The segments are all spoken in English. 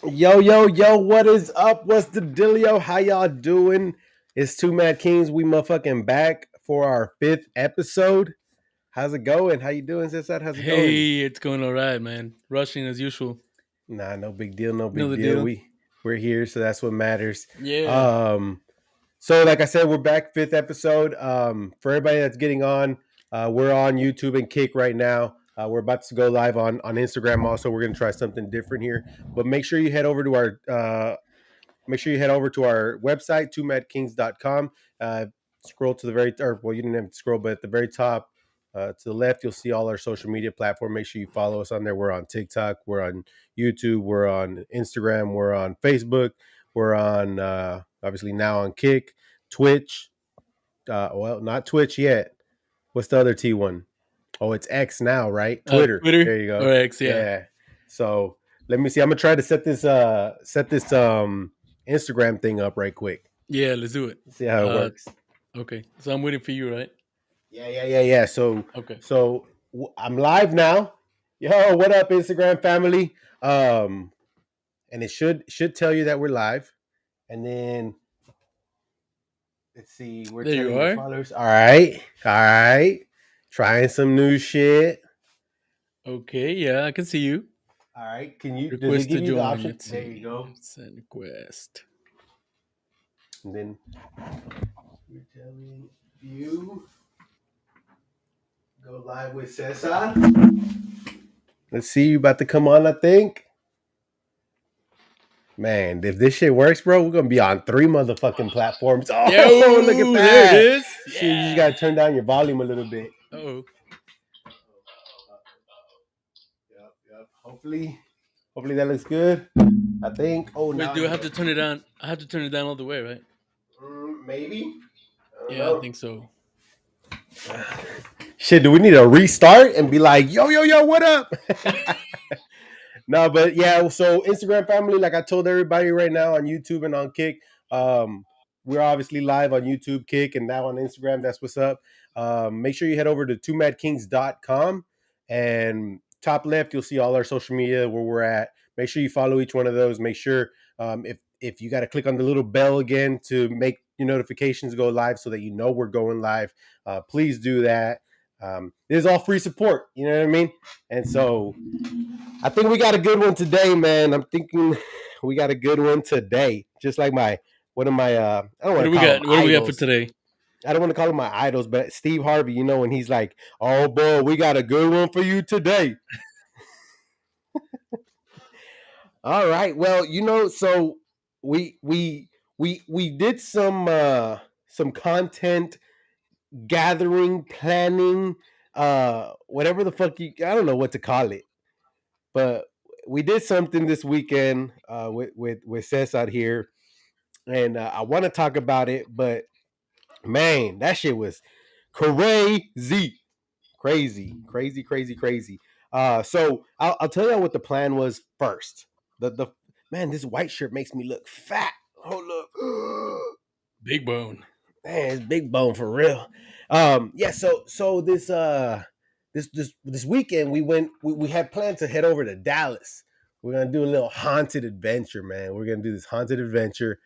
Yo, yo, yo, what is up? What's the dealio? How y'all doing? It's 2MadKings. We motherfucking back for our fifth episode. How's it going? How you doing, Cesar? How's it going? Hey, it's going all right, man. Rushing as usual. Nah, no big deal, no You know big the deal. deal. We're here, so that's what matters. Yeah. Um, so like I said, we're back fifth episode. For everybody that's getting on, we're on YouTube and Kick right now. We're about to go live on Instagram. Also, we're gonna try something different here, but make sure you head over to our website, 2madkings.com. Scroll to the very, or well, you didn't have to scroll, but at the very top to the left, you'll see all our social media platform. Make sure you follow us on there. We're on TikTok, we're on YouTube, we're on Instagram, we're on Facebook, we're on obviously now on Kick, Twitch. Well, not Twitch yet. What's the other T one? Oh, it's X now, right? Twitter. Twitter There you or go. X, yeah. Yeah. So let me see. I'm gonna try to set this Instagram thing up right quick. Yeah, let's do it. See how it Uh, works. okay. So I'm waiting for you, right? Yeah. So Okay. so I'm live now. Yo, what up, Instagram family? And it should tell you that we're live. And then let's see, we're There you telling the are. followers. All right. Trying some new shit. Okay, yeah, I can see you. All right. Does it Request give to you the join. option? Let's There you see. go. Send request. And then we're telling you go live with Cesar. Let's see, you about to come on, I think. Man, if this shit works, bro, we're gonna be on three motherfucking platforms. Oh, look at Yo, there it that. is. Shit, you just Yeah. gotta turn down your volume a little bit. Oh, Yep. Hopefully that looks good. I think. Oh, wait, now do I it's have to turn it down? I have to turn it down all the way, right? maybe. I don't Yeah, I know. think so. Shit, do we need to restart and be like, yo, what up? No, but yeah, so Instagram family, like I told everybody right now on YouTube and on Kick, we're obviously live on YouTube, Kick, and now on Instagram. That's what's up. Make sure you head over to 2madkings.com and top left, you'll see all our social media where we're at. Make sure you follow each one of those. Make sure if you got to click on the little bell again to make your notifications go live so that you know we're going live, please do that. This is all free support, you know what I mean? And so I think we got a good one today, man. I'm thinking we got a good one today. Just like my one of my I don't What want do to we call them got? What do we got for idols. today? I don't want to call them my idols, but Steve Harvey, you know, when he's like, "Oh boy, we got a good one for you today." All right. Well, so we we we did some content gathering, planning, whatever the fuck I don't know what to call it. But we did something this weekend with Cess out here, and I want to talk about it. But man, that shit was crazy, crazy. So I'll tell you what the plan was first. The man, this white shirt makes me look fat. Hold up. Big Bone. Man, it's big bone for real. Yeah. So this weekend we had planned to head over to Dallas. We're gonna do a little haunted adventure, man. We're gonna do this haunted adventure,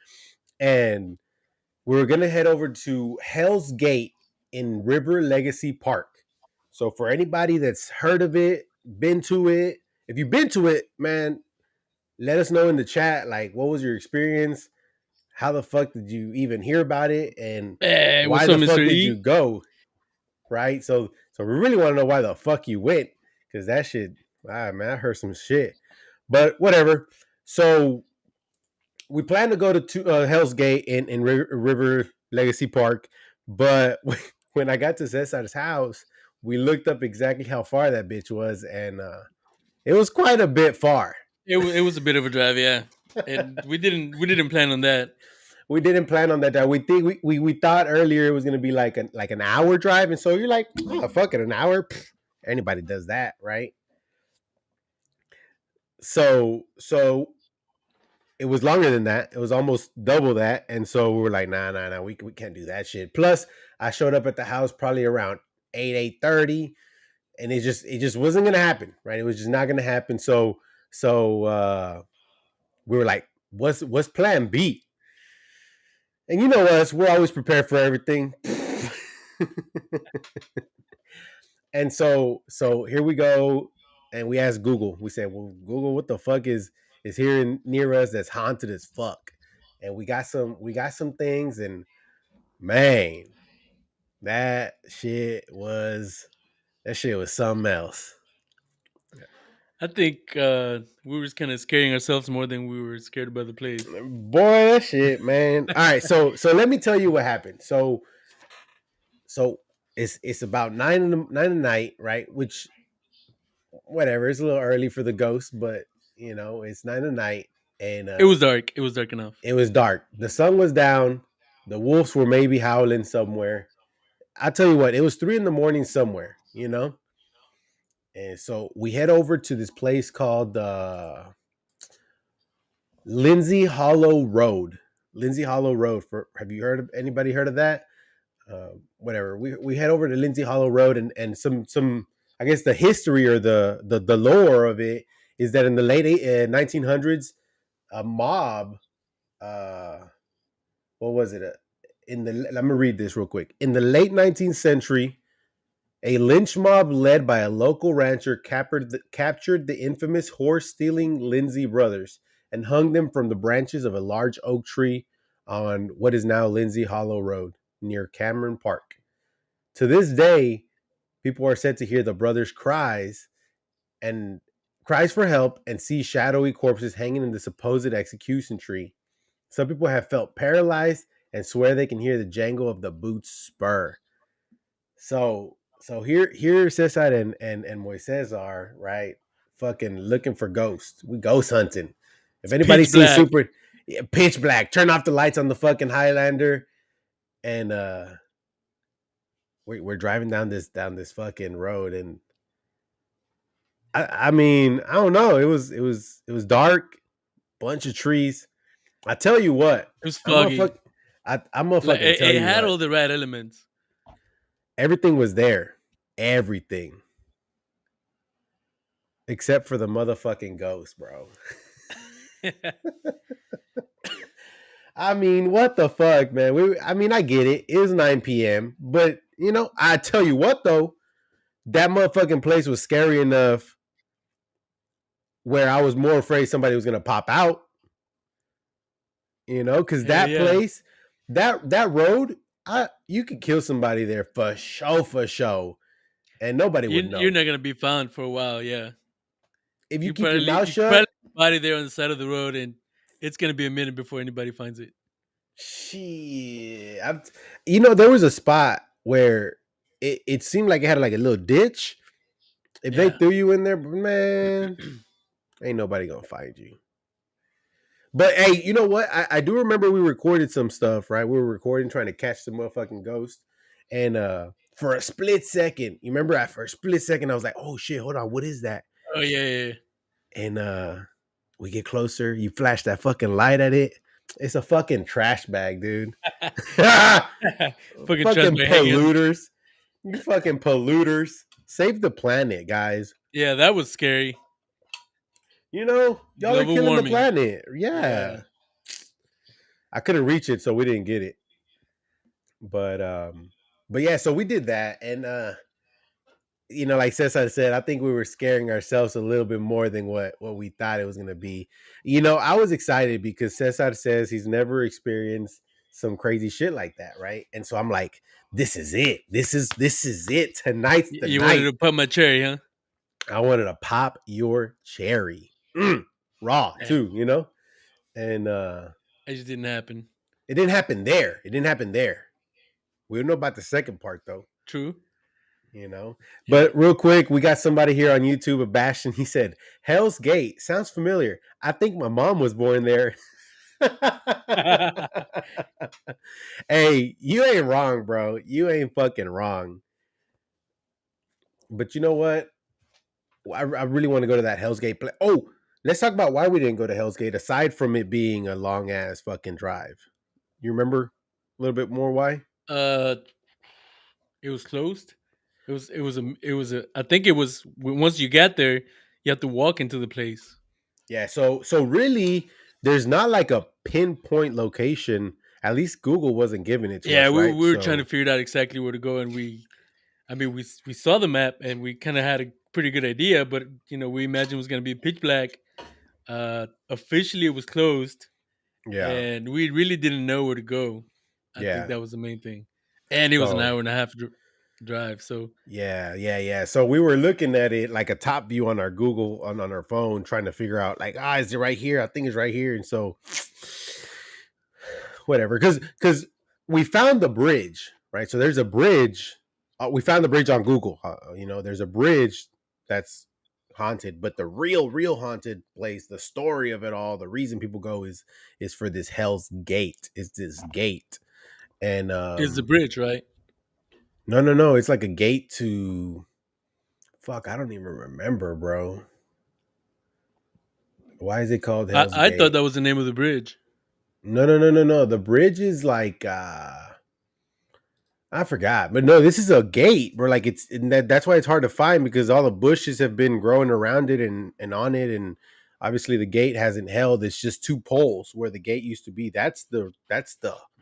and we're gonna head over to Hell's Gate in River Legacy Park. So for anybody that's heard of it, been to it, if you've been to it, man, let us know in the chat. Like, what was your experience? How the fuck did you even hear about it? And Hey, why what's up, the Mr. fuck did you E? go? Right? So we really want to know why the fuck you went. Cause that shit, man, I heard some shit. But whatever. So we plan to go to Hell's Gate in River Legacy Park. But when I got to Cesar's house, we looked up exactly how far that bitch was, and it was quite a bit far. It was a bit of a drive, yeah. And we didn't plan on that. We didn't plan on that. We think we thought earlier it was gonna be like an hour drive, and so you're like, oh, fuck it, an hour. Pfft, anybody does that, right? So it was longer than that. It was almost double that, and so we were like, nah, we can't do that shit. Plus, I showed up at the house probably around 8:30, and it just wasn't gonna happen, right? It was just not gonna happen. So we were like, what's plan B? And you know us, we're always prepared for everything. And so here we go, and we asked Google. We said, "Well, Google, what the fuck is here near us that's haunted as fuck?" And we got some things, and man, that shit was something else. I think we were just kind of scaring ourselves more than we were scared about the place. Boy, that shit, man. All right, so let me tell you what happened. So it's about nine at night, right? Which whatever, it's a little early for the ghost, but it's 9 at night, and It was dark. It was dark enough. it was dark. The sun was down. The wolves were maybe howling somewhere. I tell you what, it was 3 in the morning somewhere, And so we head over to this place called Lindsay Hollow Road. Lindsay Hollow Road. Have you heard of anybody heard of that? Whatever. We head over to Lindsay Hollow Road, and some I guess the history or the lore of it is that in the late 1900s, a mob. Uh, what was it? Let me read this real quick. In the late 19th century, a lynch mob led by a local rancher captured the infamous horse-stealing Lindsay brothers and hung them from the branches of a large oak tree on what is now Lindsay Hollow Road near Cameron Park. To this day, people are said to hear the brothers' and cries for help and see shadowy corpses hanging in the supposed execution tree. Some people have felt paralyzed and swear they can hear the jangle of the boot's spur. So here Cesar and Moises are, right, fucking looking for ghosts. We ghost hunting. If It's anybody pitch sees black. super pitch black, turn off the lights on the fucking Highlander, and we're driving down this fucking road, and I mean, I don't know. It was dark, bunch of trees. I tell you what, It was I'm gonna fuck. foggy. I'm gonna Like fucking tell it you had what. all the right elements. Everything was there, everything except for the motherfucking ghost, bro. I mean, what the fuck, man? I mean, I get it. It was 9 p.m., but I tell you what though, that motherfucking place was scary enough where I was more afraid somebody was gonna pop out. Because Hell that yeah. place, that road, you could kill somebody there for sure, and nobody would You're know not gonna be found for a while. Yeah. if you You keep your probably mouth you could probably shut. leave a body there on the side of the road, and it's gonna be a minute before anybody finds it. Shit, there was a spot where it seemed like it had like a little ditch. If they Yeah. threw you in there, man, ain't nobody gonna find you. But hey, you know what? I do remember we recorded some stuff, right? We were recording trying to catch the motherfucking ghost. And for a split second, you remember for a split second, I was like, oh shit, hold on, what is that? Oh yeah, And we get closer, you flash that fucking light at it. It's a fucking trash bag, dude. Fucking yeah. Fucking trust my hanging. polluters. You fucking polluters. Save the planet, guys. Yeah, that was scary. Y'all are Global killing the warming. planet. Yeah. Yeah. I couldn't reach it, so we didn't get it. But yeah, so we did that, and like Cesar said, I think we were scaring ourselves a little bit more than what we thought it was gonna be. I was excited because Cesar says he's never experienced some crazy shit like that, right? And so I'm like, this is it. This is it. Tonight's the You wanted night. to pump my cherry, huh? I wanted to pop your cherry. Raw Yeah. too, And It just didn't happen. it didn't happen there. It didn't happen there. We don't know about the second part though. True. you know. Yeah. But real quick, we got somebody here on YouTube, a Bastion. He said, Hell's Gate sounds familiar. I think my mom was born there. Hey, you ain't wrong, bro. You ain't fucking wrong. But you know what? I really want to go to that Hell's Gate. Oh, let's talk about why we didn't go to Hell's Gate, aside from it being a long ass fucking drive. You remember a little bit more why? uh, it was closed. It was a. I think it was once you get there, you have to walk into the place. Yeah, so really there's not like a pinpoint location. At least Google wasn't giving it to Yeah, us, we, right? we were trying to So figure out exactly where to go, and I mean, we saw the map and we kind of had a pretty good idea, but we imagined it was going to be pitch black. Officially, it was closed, yeah, and we really didn't know where to go. I think yeah. that was the main thing, and it was an So hour and a half drive. So yeah, yeah, yeah. So we were looking at it like a top view on our Google on our phone, trying to figure out like, is it right here? I think it's right here. And so whatever, because we found the bridge, right? So there's a bridge. We found the bridge on Google. There's a bridge that's haunted, but the real haunted place, the story of it all, the reason people go is for this Hell's Gate. It's this gate, and it's the bridge, right? no, no, no. It's like a gate to fuck. I don't even remember, bro. Why is it called Hell's I thought Gate? that was the name of the bridge. No, no, no, no, no. The bridge is like I forgot, but no, this is a gate where like it's and that's why it's hard to find because all the bushes have been growing around it and on it, and obviously the gate hasn't held. It's just two poles where the gate used to be. That's the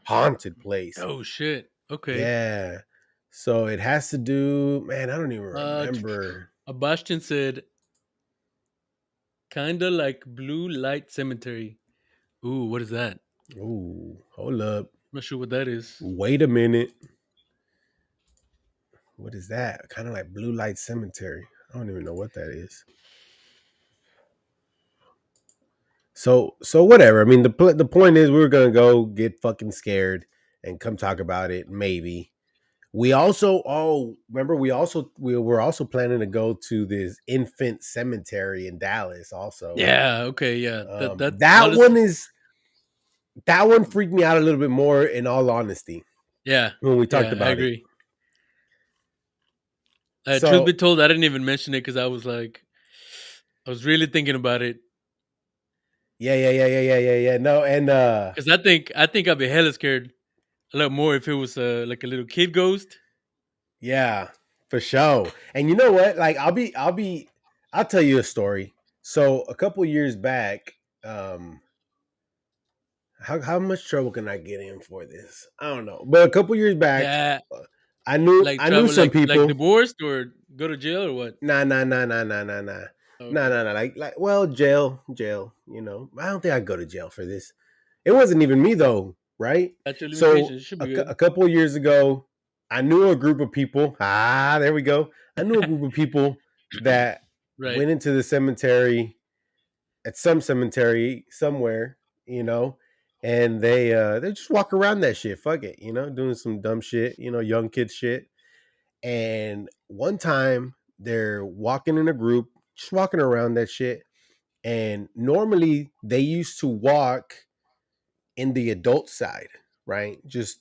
haunted place. Oh shit. Okay. Yeah, so it has to do. Man, I don't even remember. A Bastion said, kinda like Blue Light Cemetery. Ooh, what is that? Ooh, hold up. I'm not sure what that is. Wait a minute. What is that? Kind of like Blue Light Cemetery. I don't even know what that is. So whatever. I mean, the point is we were gonna go get fucking scared and come talk about it. Maybe we also remember we were also planning to go to this infant cemetery in Dallas. Also, Yeah. Okay. Yeah. That that one honestly. is that one freaked me out a little bit more. In all honesty, Yeah. when we talked Yeah. I about it. agree. Truth be So told, I didn't even mention it because I was really thinking about it yeah, yeah, yeah, yeah, yeah, yeah, yeah. No, and because I think I'd be hella scared a lot more if it was like a little kid ghost. yeah, for sure. And you know what? Like I'll tell you a story. So a couple years back, how much trouble can I get in for this? I don't know. But a couple years back, Yeah. uh, I knew Travel some like people. divorced or go to jail or what? Nah, nah, nah, nah, nah, nah, nah. Nah, Okay. nah, nah. Like, well, jail. I don't think I'd go to jail for this. It wasn't even me though, right? Statute of So limitations should a, be a good. couple of years ago, I knew a group of people. There we go. I knew a group of people that Right. went into the cemetery at some cemetery somewhere, you know, and they just walk around that shit. Fuck it, doing some dumb shit, young kid shit. And one time they're walking in a group, just walking around that shit. And normally they used to walk in the adult side, right? Just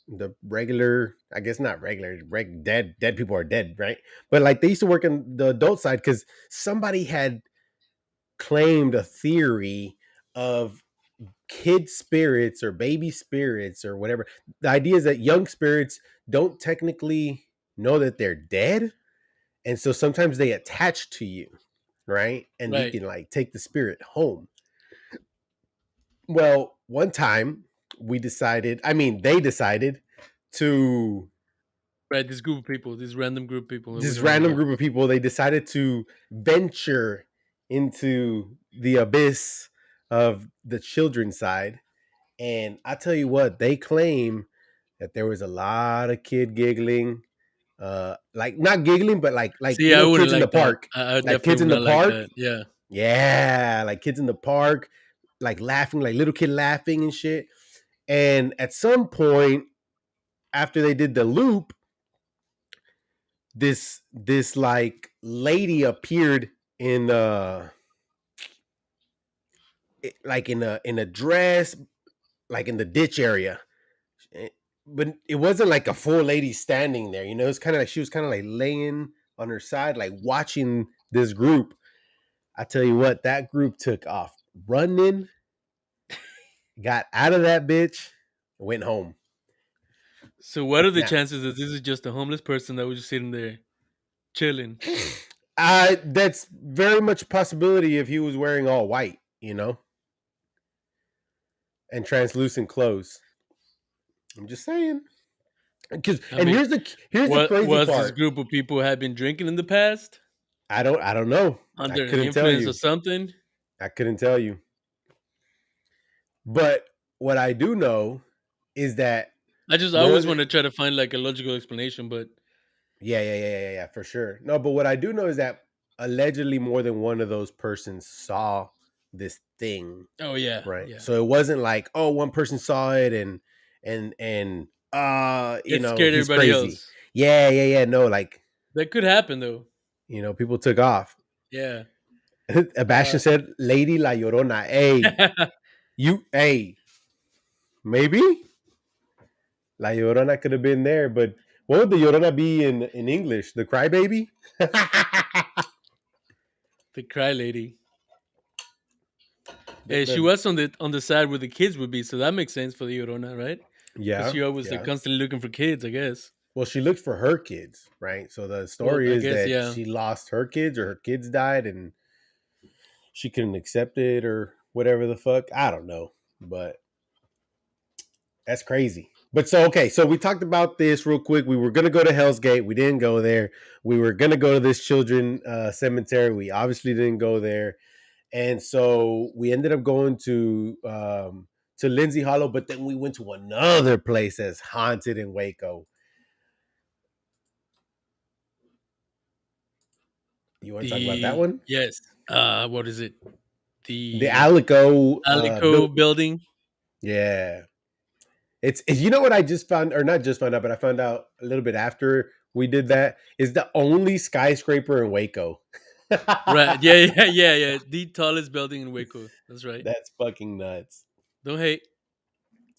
the regular, I guess not regular, dead people are dead, right? But like they used to work in the adult side because somebody had claimed a theory of kid spirits or baby spirits or whatever. The idea is that young spirits don't technically know that they're dead. And so sometimes they attach to you, right? And you Right. can like take the spirit home. Well, one time they decided to Right. This group of people, this random group of people that we this don't know random about. group of people, they decided to venture into the abyss of the children's side. And I tell you what, they claim that there was a lot of kid giggling, like not giggling, but like See, I wouldn't kids in the like that. park, I like definitely kids would in the not like park. that. Yeah. Yeah, like kids in the park, like laughing, like little kid laughing and shit. And at some point, after they did the loop, this like lady appeared in like in a dress, like in the ditch area. Eh, but it wasn't like a full lady standing there, it's kind of like she was kind of like laying on her side, like watching this group. I tell you what, that group took off running, got out of that bitch, went home. So, what are the Now, chances that this is just a homeless person that was just sitting there chilling? that's very much a possibility if he was wearing all white. and translucent clothes. I'm just saying. Because I and mean, here's the what crazy was this part. group of people had been drinking in the past I don't know. I under the couldn't tell influence of you. something? I couldn't tell you. But what I do know is that I more always than want to try to find like a logical explanation, but yeah, for sure. No, but what I do know is that allegedly more than one of those persons saw this thing, oh yeah, right? yeah, So it wasn't like, oh, one person saw it and it scared he's everybody crazy. else. Yeah. No, like, That could happen though. people took off. Yeah. Sebastian Uh, said, Lady La Llorona. Hey, maybe La Llorona could have been there, but what would the Llorona be in English? The crybaby? the cry lady. She the was on the side where the kids would be, so that makes sense for the Yorona, right? Because Yeah, she always like yeah. constantly looking for kids, I guess. Well, she looked for her kids, right? So the Well, story I is guess that yeah. she lost her kids or her kids died and she couldn't accept it or whatever the fuck. I don't know, but that's crazy. But so okay, so we talked about this real quick. We were gonna go to Hell's Gate. We didn't go there. We were gonna go to this children cemetery. We obviously didn't go there, and so we ended up going to Lindsay Hollow. But then we went to another place that's haunted in Waco. You want to talk about that The one? yes. What is it? The The Alico Alico building. yeah. It's you know what I just found, or not just found out, but I found out a little bit after we did that, is the only skyscraper in Waco. Right. Yeah, yeah. The tallest building in Waco. That's right. That's fucking nuts. Don't hate.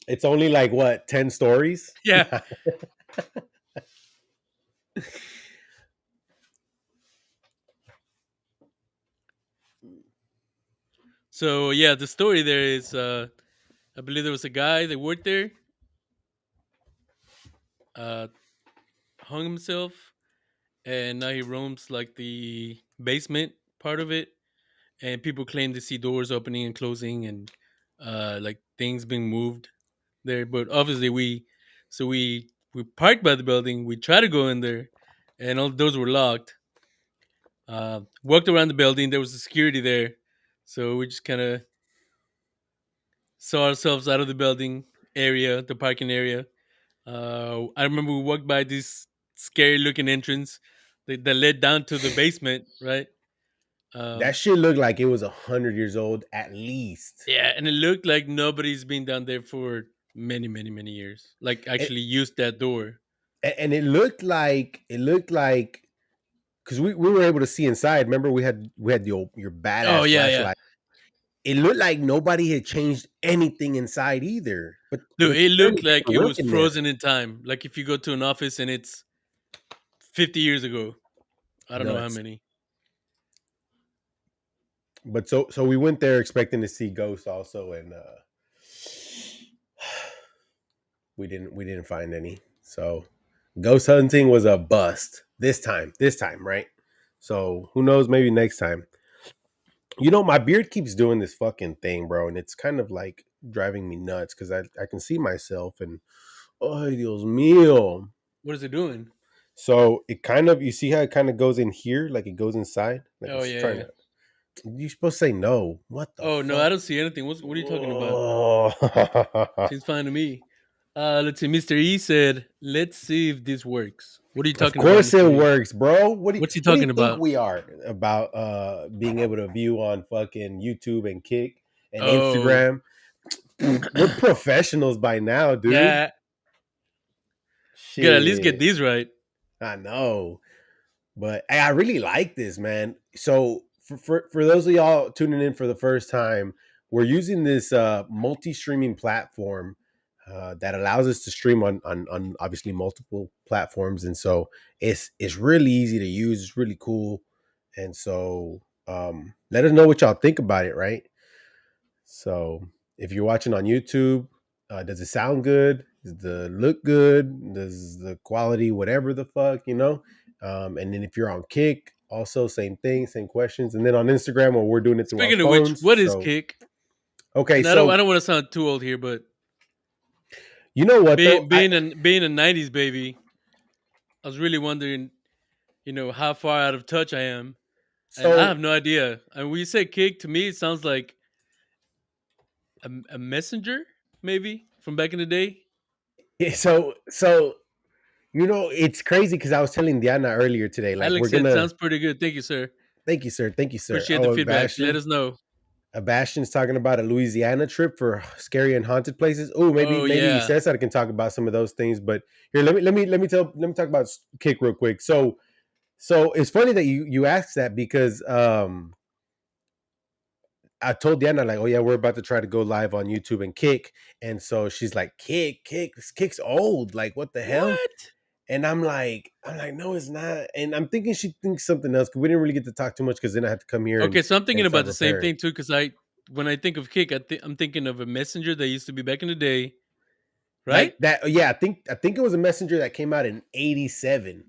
It's only like what, 10 stories? Yeah. So yeah, the story there is I believe there was a guy that worked there, uh hung himself, and now he roams like the basement part of it, and people claim to see doors opening and closing and like things being moved there. But obviously we parked by the building, we tried to go in there, and all the doors were locked. Walked around the building, there was a security there, so we just kind of saw ourselves out of the building area, the parking area. I remember we walked by this scary looking entrance that led down to the basement, right? That um, shit looked like it was 100 years old at least. Yeah, and it looked like nobody's been down there for many years. Like And, actually used that door. and it looked like because we were able to see inside. Remember we had your Oh badass yeah. flashlight. It looked like nobody had changed anything inside either. But Dude, it apparently looked like people it were was working there. frozen in time. Like if you go to an office and it's 50 years ago. I don't know how Nuts. many. But so we went there expecting to see ghosts also, and we didn't find any. So ghost hunting was a bust this time. This time, right? So who knows? Maybe next time. My beard keeps doing this fucking thing, bro, and it's kind of like driving me nuts because I can see myself and oh Dios mío. What is it doing? So it kind of, you see how it kind of goes in here, like it goes inside, like Oh it's yeah, trying yeah. to. You're supposed to say no. What the Oh no, I fuck? don't see anything. What are you talking about? Oh. Seems fine to me. Let's see. Mr. E said, "Let's see if this works." What are you Of talking about, course it Mr. E? works, bro. What do you What's he what do you talking think about? we are about being able to view on fucking YouTube and Kick and Oh, Instagram? We're professionals by now, dude. yeah. Gotta at least get Shit. these right. I know. But hey, I really like this, man. So for those of y'all tuning in for the first time, we're using this multi-streaming platform that allows us to stream on obviously multiple platforms, and so it's really easy to use. It's really cool, and so let us know what y'all think about it, right? So if you're watching on YouTube, does it sound good? Does the look good? Does the quality, whatever the fuck, and then if you're on Kick, also same thing, same questions. And then on Instagram, where we're doing it through our Speaking of which, phones. what is So kick? Okay, And I so don't want to sound too old here, but you know what though? being a '90s baby, I was really wondering, how far out of touch I am, and I So have no idea. And when you say kick, to me, it sounds like a messenger, maybe from back in the day. so it's crazy because I was telling Diana earlier today, like we're Alex said, gonna "Sounds pretty good. Thank you, sir. thank you, sir. Appreciate the Oh, feedback. Let us know." Bastion's talking about a Louisiana trip for scary and haunted places. Oh, Oh maybe yeah. Cesar can talk about some of those things. But here, let me talk about Kick real quick. So it's funny that you asked that because I told Diana like, oh yeah, we're about to try to go live on YouTube and Kick, and so she's like, this Kick's old. Like, what the hell? What? And I'm like, no, it's not. And I'm thinking she thinks something else because we didn't really get to talk too much because then I had to come here Okay, so I'm thinking and about start the same preparing. thing too. Because when I think of kick, I'm thinking of a messenger that used to be back in the day, right? Like that, yeah. I think it was a messenger that came out in '87.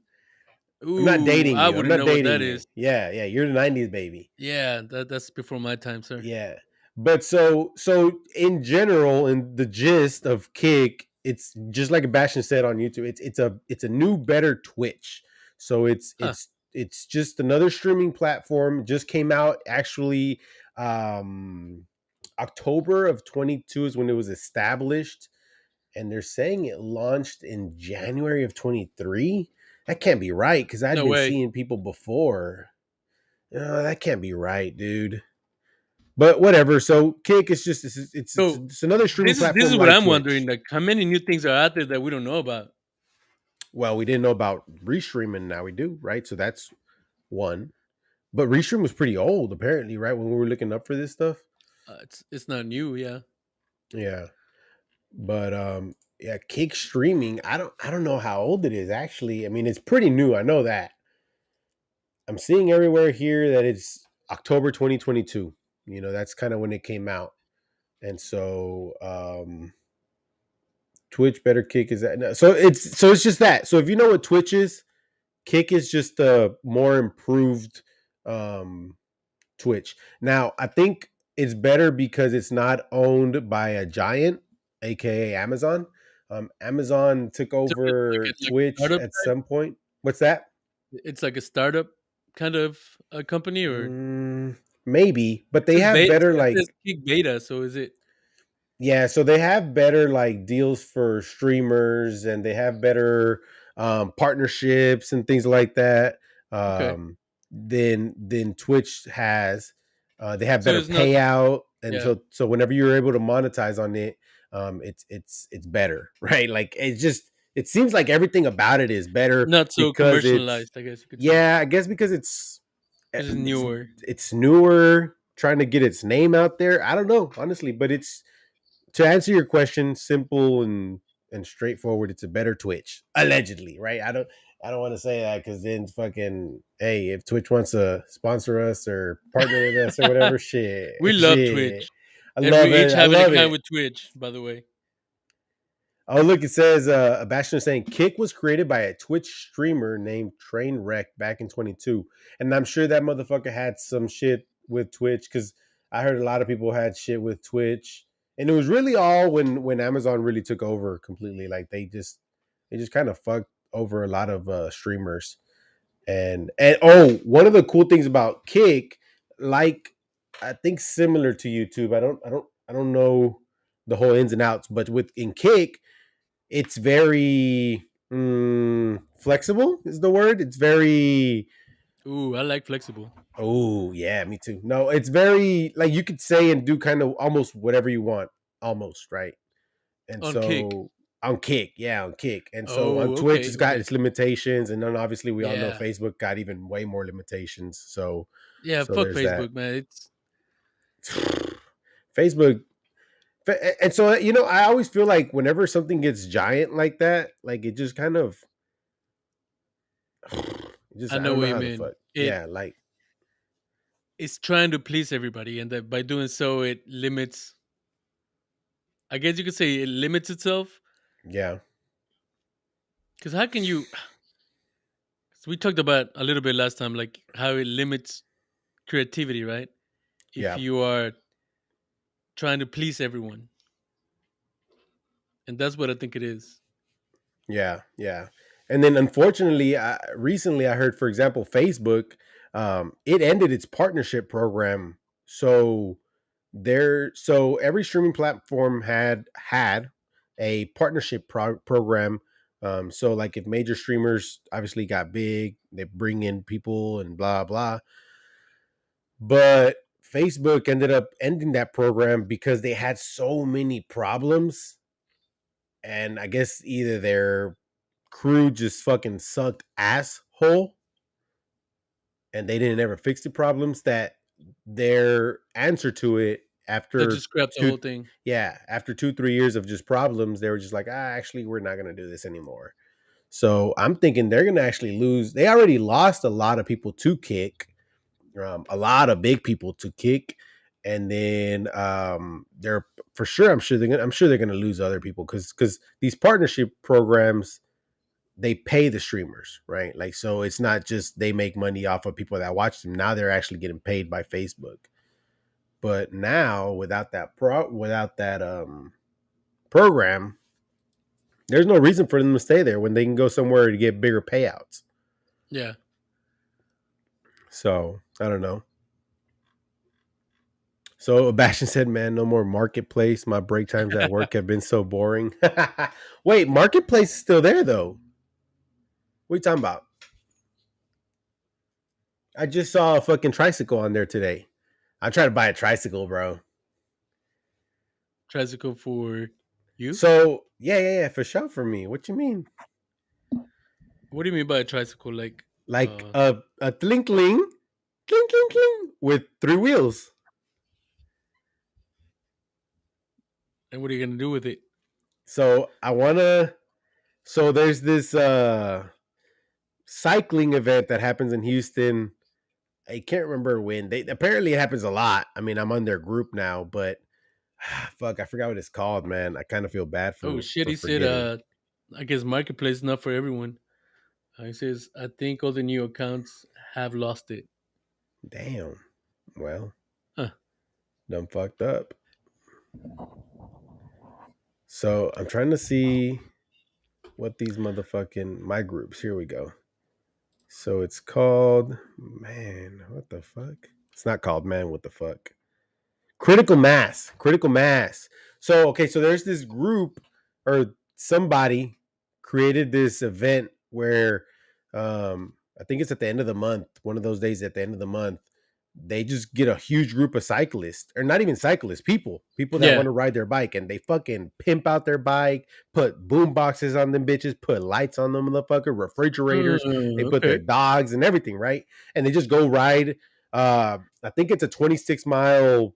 I'm not Ooh, dating I you. I'm wouldn't not know what dating that you. is. Yeah. You're the '90s baby. Yeah, that's before my time, sir. Yeah. But so in general, in the gist of Kick, it's just like Bastion said on YouTube. It's a new, better Twitch. So it's Huh? it's it's just another streaming platform. It just came out actually. Um, October of 22 is when it was established, and they're saying it launched in January of 23. That can't be right because I'd No been way. seeing people before. That can't be right, dude. But whatever. So Kick is just So it's another streaming this is platform what like I'm wondering. Twitch. Like, how many new things are out there that we don't know about? Well, we didn't know about restreaming. Now we do, right? So that's one. But restream was pretty old, apparently, right? When we were looking up for this stuff. It's not new, yeah. Yeah. But yeah, Kick streaming. I don't know how old it is actually. I mean, it's pretty new. I know that. I'm seeing everywhere here that it's October 2022. That's kind of when it came out. And so Twitch better Kick is that. No, so it's just that. So if you know what Twitch is, Kick is just a more improved um Twitch. Now, I think it's better because it's not owned by a giant, aka Amazon. Amazon took So it's over like a Twitch startup at type. some point. What's that? It's like a startup kind of a company, or Mm, maybe, but it they says have beta. better It says like kick beta. So is it yeah, so they have better like deals for streamers, and they have better partnerships and things like that okay? than Twitch has. They have So better it's not. payout, and Yeah, so whenever you're able to monetize on it, it's better, right? Like it seems like everything about it is better not so because it's commercialized, I guess you could say, yeah, I guess because eh, because it's it's newer. it's newer, trying to get its name out there. I don't know honestly, but it's to answer your question, simple and straightforward. It's a better Twitch, allegedly, right? I don't want to say that because then fucking hey, if Twitch wants to sponsor us or partner with us or whatever, shit, We love shit. Twitch, I and love we each it. I have an love account it. with Twitch, by the way. Oh, look, it says Bastion is saying Kick was created by a Twitch streamer named Trainwreck back in 22. And I'm sure that motherfucker had some shit with Twitch because I heard a lot of people had shit with Twitch. And it was really all when Amazon really took over completely. Like they just kind of fucked over a lot of streamers. And oh, one of the cool things about Kick, like I think similar to YouTube, I don't know the whole ins and outs, but with in Kick, it's very flexible is the word. It's very Ooh, I like flexible oh yeah, me too. No, it's very like you could say and do kind of almost whatever you want, almost right. And on Kick. so on Kick, yeah, on Kick. And so on Oh, Twitch, okay, it's got okay, its limitations, and then obviously we all know yeah, Facebook got even way more limitations. So yeah. so Fuck there's that. Facebook, man. It's Facebook. And so I always feel like whenever something gets giant like that, like it just kind of just I I know don't what know you how the mean. fuck. Yeah, like It's trying to please everybody, and that by doing so, it limits. I guess you could say it limits itself. yeah, Because how can you? So we talked about a little bit last time, like how it limits creativity, right? If yeah, you are trying to please everyone, and that's what I think it is. Yeah, yeah. And then unfortunately, recently I heard, for example, Facebook, it ended its partnership program. So so every streaming platform had a partnership program. So like if major streamers obviously got big, they bring in people and blah blah. But Facebook ended up ending that program because they had so many problems, and I guess either their crew just fucking sucked asshole and they didn't ever fix the problems, that their answer to it They after just scrapped the two, whole thing. yeah, after 2 3 years of just problems, they were just like, actually we're not going to do this anymore. So I'm thinking they're going to actually lose. They already lost a lot of people to Kick, a lot of big people to Kick, and then they're for sure, I'm sure they're going to lose other people because these partnership programs, they pay the streamers, right? Like, so it's not just they make money off of people that watch them. Now they're actually getting paid by Facebook. But now without that program, there's no reason for them to stay there when they can go somewhere to get bigger payouts. Yeah, So I don't know. So Bastion said, "Man, no more marketplace. My break times at work have been so boring." Wait, marketplace is still there though. What are you talking about? I just saw a fucking tricycle on there today. I tried to buy a tricycle, bro. tricycle for you. So yeah, for sure for me. What you mean? What do you mean by a tricycle? Like, Like a tling, cling with three wheels. and what are you gonna do with it? So I wanna. So there's this cycling event that happens in Houston. I can't remember when. They apparently it happens a lot. I mean, I'm on their group now, but fuck, I forgot what it's called, man. I kind of feel bad Oh shit! for He said, forgetting. I guess marketplace is not for everyone. He says, I think all the new accounts have lost it. Damn. Well, Huh. done fucked up. So I'm trying to see what these motherfucking my groups. Here we go. So it's called, man, what the fuck? It's not called man, what the fuck? Critical mass. Critical mass. So okay, so there's this group or somebody created this event where I think it's at the end of the month, one of those days at the end of the month, they just get a huge group of cyclists, or not even cyclists, people that want Yeah. to ride their bike, and they fucking pimp out their bike, put boom boxes on them bitches, put lights on them motherfucker, refrigerators, they put their Okay. dogs and everything, right? And they just go ride. I think it's a 26-mile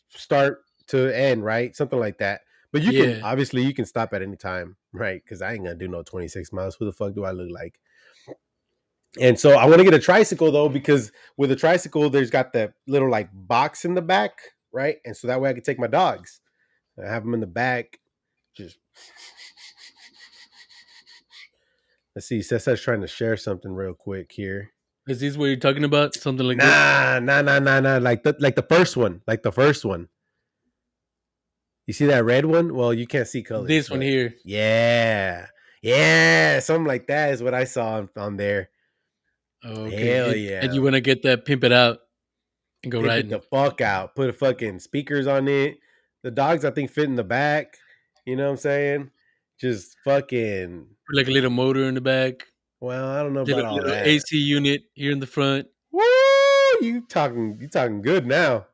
start to end, right? Something like that. But you can Yeah. obviously you can stop at any time, right? Because I ain't gonna do no 26 miles. Who the fuck do I look like? And so I want to get a tricycle though, because with a tricycle, there's got the little like box in the back, right? And so that way I can take my dogs. I have them in the back. Just let's see. Cesar's trying to share something real quick here. Is this what you're talking about? Something like this? Nah. Like the first one, like the first one. You see that red one? Well, you can't see colors, This one but here. yeah, yeah, something like that is what I saw on there. Okay. Hell And you yeah. want to get that, pimp it out, and go Pimp it the riding. fuck out. Put a fucking speakers on it. The dogs, I think, fit in the back. You know what I'm saying? Just fucking. Put like a little motor in the back, Well, I don't know little about all little that. AC unit here in the front. Woo! You talking good now.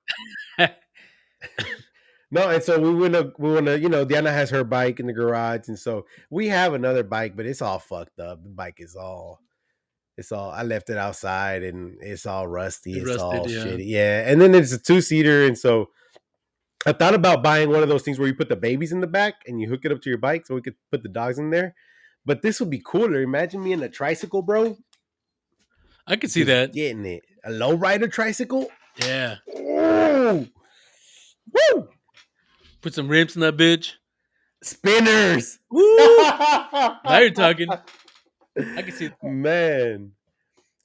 No, and so we wanna, Diana has her bike in the garage, and so we have another bike, but it's all fucked up. The bike is all I left it outside and it's all rusty. It It's all rusted, yeah. shitty. Yeah. And then it's a two-seater. And so I thought about buying one of those things where you put the babies in the back and you hook it up to your bike so we could put the dogs in there. But this would be cooler. Imagine me in a tricycle, bro. I could see Just that. getting it. A lowrider tricycle. Yeah. Ooh, woo! Put some rims in that bitch. Spinners. Woo! Now you're talking. I can see that. Man.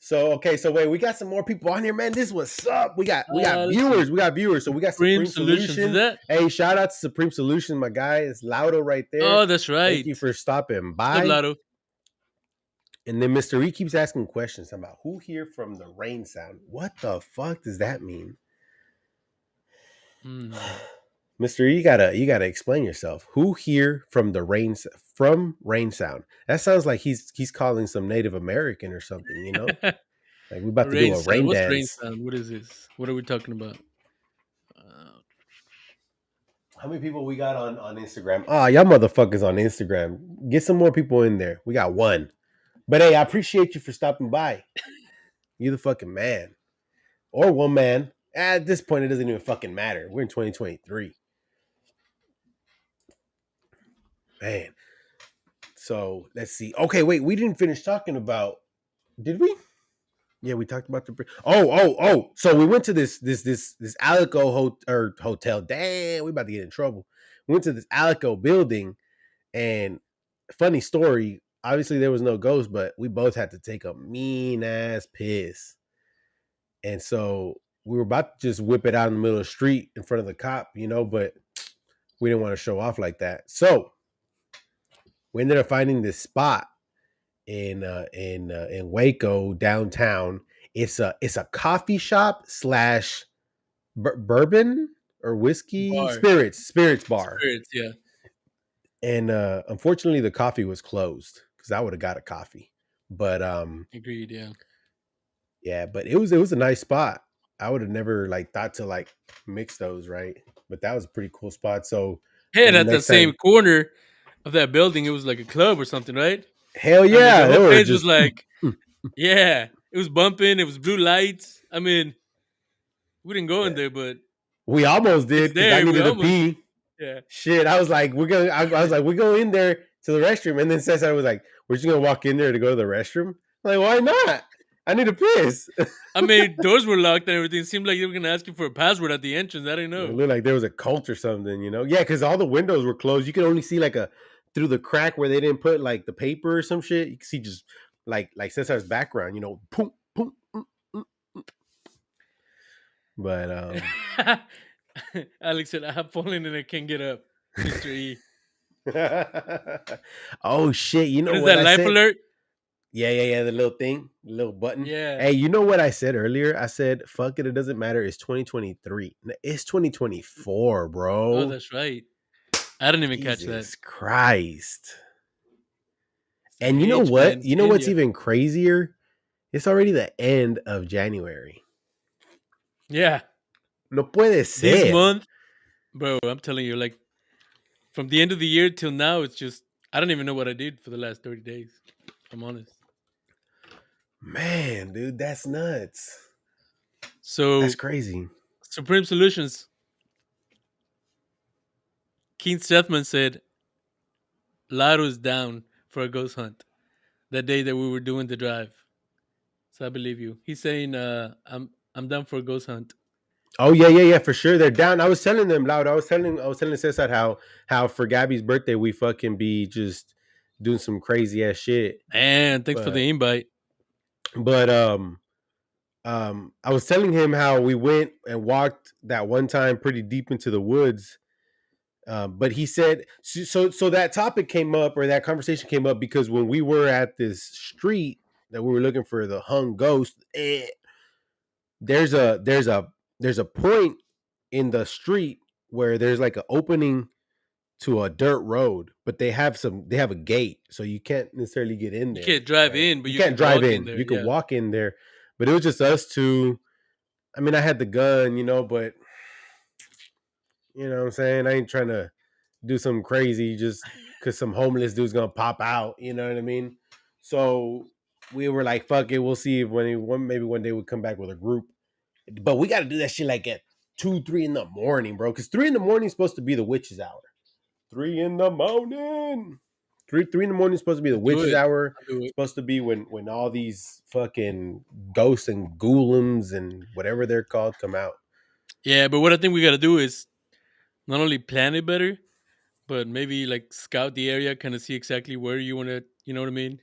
So okay, so wait, we got some more people on here, man. This what's up. We got Let's see. viewers. We got viewers. So we got Supreme Supreme Solutions. Is Solution. that? Hey, shout out to Supreme Solution, my guy. It's Laudo right there. Oh, that's Thank you right. for stopping What's up, by. Lotto? And then Mr. E keeps asking questions about who here from the rain sound. What the fuck does that mean? Hmm. Mr. E, you gotta explain yourself. Who here from the rain sound? That sounds like he's calling some Native American or something, you know? Like we about to do Rain a sound. rain What's rain dance. sound? What is this? What are we talking about? Uh, How many people we got on Instagram? Ah, y'all motherfuckers on Instagram. Get some more people in there. We got one. But hey, I appreciate you for stopping by. You the fucking man. Or one man. At this point, it doesn't even fucking matter. We're in 2023. Man. So let's see. Okay, wait, we didn't finish talking about, did we? Yeah, we talked about the. Oh. So we went to this Alico hotel. Damn, we about to get in trouble. We went to this Alico building, and funny story. Obviously, there was no ghost, but we both had to take a mean ass piss, and so we were about to just whip it out in the middle of the street in front of the cop, but we didn't want to show off like that. So we ended up finding this spot in Waco downtown. It's a coffee shop slash bourbon or whiskey bar. spirits bar, Spirits. Yeah. and unfortunately the coffee was closed because I would have got a coffee. But Agreed. Yeah. yeah, but it was a nice spot. I would have never like thought to like mix those, right? But that was a pretty cool spot. So Hey, and maybe at the next same time, corner of that building, it was like a club or something, right? hell I mean, the yeah, they whole were place was just like, yeah, it was bumping. It was blue lights. I mean, we didn't go in yeah. there, but We almost did it's because I there. We needed to almost, pee. yeah. Shit, I was like, we're going. I was like, we go in there to the restroom, and then Cesar was like, we're just gonna walk in there to go to the restroom. I'm like, why not? I need a piss. I mean, doors were locked and everything. It seemed like they were gonna ask you for a password at the entrance. I didn't It know. looked like there was a cult or something. Yeah, because all the windows were closed. You could only see like a through the crack where they didn't put like the paper or some shit. You could see just like Cesar's background. Boom, boom. Mm. But Alex said, "I have fallen and I can't get up." Mister E, oh shit, you what know is what that? I Life said? alert? Yeah, the little thing, the little button. Yeah. Hey, you know what I said earlier? I said, fuck it doesn't matter. It's 2023. It's 2024, Oh, bro. that's right. I didn't even catch that. Jesus Christ. It's the And you know age, man. what? It's You know getting what's you. even crazier? It's already the end of January. Yeah. No puede This ser. month, bro, I'm telling you, like from the end of the year till now, it's just I don't even know what I did for the last 30 days. If I'm honest. Man, dude, that's nuts. That's So crazy. Supreme Solutions, Keith Sethman said Laro's down for a ghost hunt that day that we were doing the drive. So I believe you. He's saying, I'm down for a ghost hunt. Oh yeah, for sure. They're down. I was telling them loud. I was telling Cesar how for Gabby's birthday we fucking be just doing some crazy ass shit. And thanks for But the invite. but I was telling him how we went and walked that one time pretty deep into the woods. But he said so that topic came up or that conversation came up because when we were at this street that we were looking for the hung ghost, there's a point in the street where there's like an opening to a dirt road, but they have a gate, so you can't necessarily get in You there, can't drive right? in, but You you can't can drive walk in in. there. You could Yeah. walk in there, but it was just us two. I mean, I had the gun, but you know what I'm saying? I ain't trying to do something crazy just because some homeless dude's gonna pop out. You know what I mean? So we were like, "Fuck it, we'll see if maybe one day we come back with a group." But we got to do that shit like at 2, 3 in the morning, bro. Because 3 in the morning is supposed to be the witch's hour. 3 in the morning. Three in the morning is supposed to be the I'll do witch's it. hour. I'll do It's it. supposed to be when all these fucking ghosts and ghouls and whatever they're called come out. Yeah, but what I think we got to do is not only plan it better, but maybe like scout the area, kind of see exactly where you want to, you know what I mean?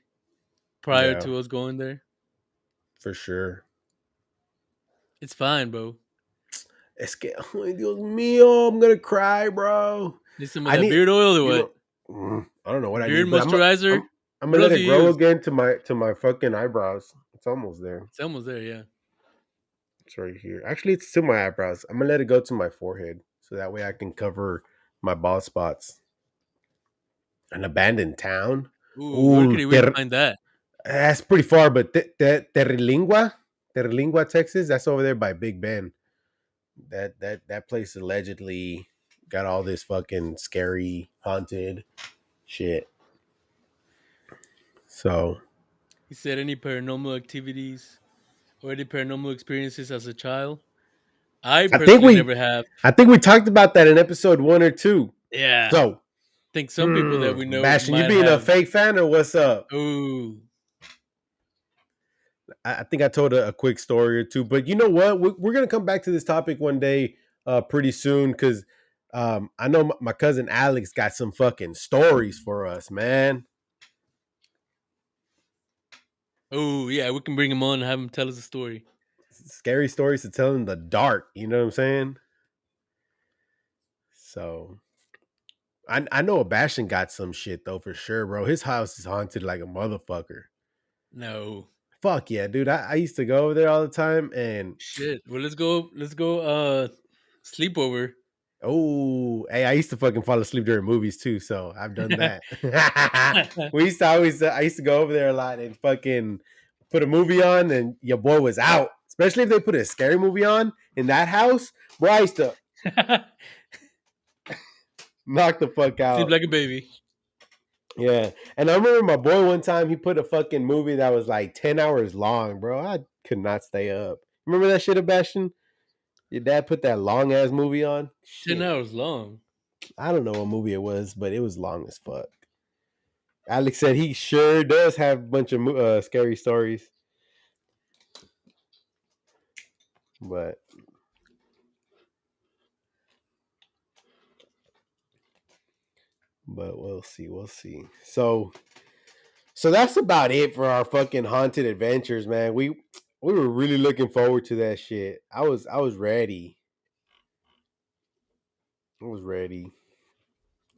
Prior Yeah. to us going there. for sure. It's fine, bro. Es que, ay, Dios mío, I'm gonna cry, bro. Need some of I that need, beard oil or you what? know, I don't know what I Beard need, but moisturizer. I'm What gonna else let do it you grow use? again to my fucking eyebrows. It's almost there. It's almost there. Yeah. It's right here. Actually, it's to my eyebrows. I'm gonna let it go to my forehead so that way I can cover my bald spots. An abandoned town. Ooh, where Ooh, could we find that? that's pretty far, but Terrilingua, Texas. That's over there by Big Ben. That place allegedly got all this fucking scary haunted shit. So He said any paranormal activities or any paranormal experiences as a child. I I think personally we never have. I think we talked about that in episode 1 or 2. Yeah. So Think some people that we know Bastion, you might being a have. fake fan or what's up? Ooh. I think I told a quick story or two, but you know what? We're gonna come back to this topic one day, pretty soon, because I know my cousin Alex got some fucking stories for us, man. Oh yeah, we can bring him on and have him tell us a story. Scary stories to tell in the dark. You know what I'm saying? So I know Bastion got some shit though for sure, bro. His house is haunted like a motherfucker. No. Fuck yeah, dude. I used to go over there all the time, and Shit. Well, let's go. Let's go. Sleepover. oh, hey, I used to fucking fall asleep during movies too, so I've done that. We used to always, I used to go over there a lot and fucking put a movie on, and your boy was out. Especially if they put a scary movie on in that house, bro. I used to knock the fuck Sleep out. like a baby. Yeah, and I remember my boy one time he put a fucking movie that was like 10 hours long, bro. I could not stay up. Remember that shit, Sebastian? Your dad put that long ass movie on. 10 Shit, hours long. I don't know what movie it was, but it was long as fuck. Alex said he sure does have a bunch of scary stories, but we'll see, we'll see. So that's about it for our fucking haunted adventures, man. We were really looking forward to that shit. I was ready. I was ready,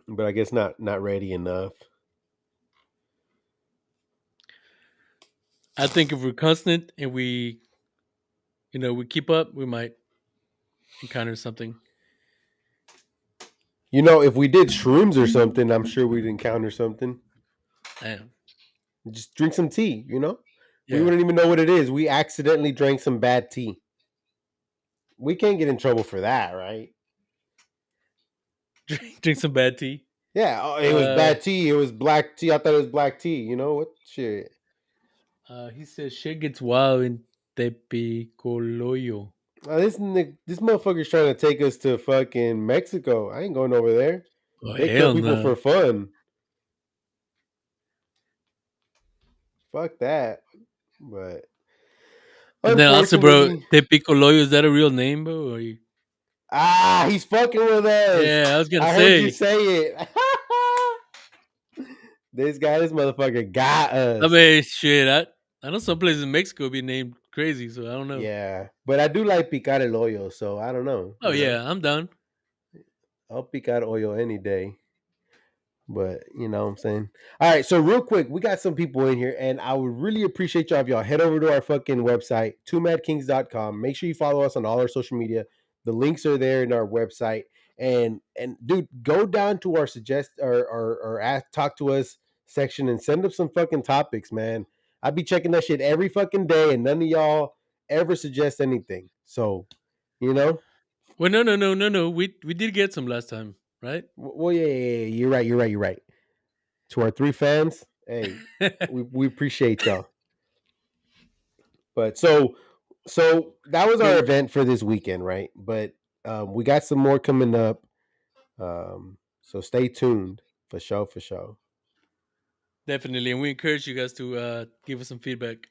but I guess not ready enough. I think if we're constant and we keep up, we might encounter something. You know, if we did shrooms or something, I'm sure we'd encounter something. Damn. Just drink some tea, you know? We Yeah. wouldn't even know what it is. We accidentally drank some bad tea. We can't get in trouble for that, right? Drink some bad tea. Yeah, oh, it was Uh, bad tea. It was black tea. I thought it was black tea. You know what? Shit. he says shit gets wild in Tepicoloyo. This motherfucker's trying to take us to fucking Mexico. I ain't going over there. Oh They kill hell people no! for fun. Fuck that. But And then also, bro, unfortunately, Tepicoloyo, is that a real name, bro? he's fucking with us. Yeah, I was gonna I heard you say. say it. This motherfucker got I us. mean, shit. I know some places in Mexico be named crazy, so I don't know. Yeah, but I do like picar el hoyo, so I don't know. Oh yeah, I'm down. I'll picar hoyo any day. But you know what I'm saying? All right, so real quick, we got some people in here, and I would really appreciate y'all if y'all head over to our fucking website, 2madkings.com. Make sure you follow us on all our social media. The links are there in our website. And dude, go down to our suggest or ask, talk to us section and send up some fucking topics, man. I be checking that shit every fucking day, and none of y'all ever suggest anything. So, you know, Well, no, no, no, no, no. We did get some last time, right? well, yeah, you're right, you're right. To our 3 fans, hey, we appreciate y'all. But so that was our Well, event for this weekend, right? But we got some more coming up. So stay tuned for sure, for sure. definitely, and we encourage you guys to give us some feedback.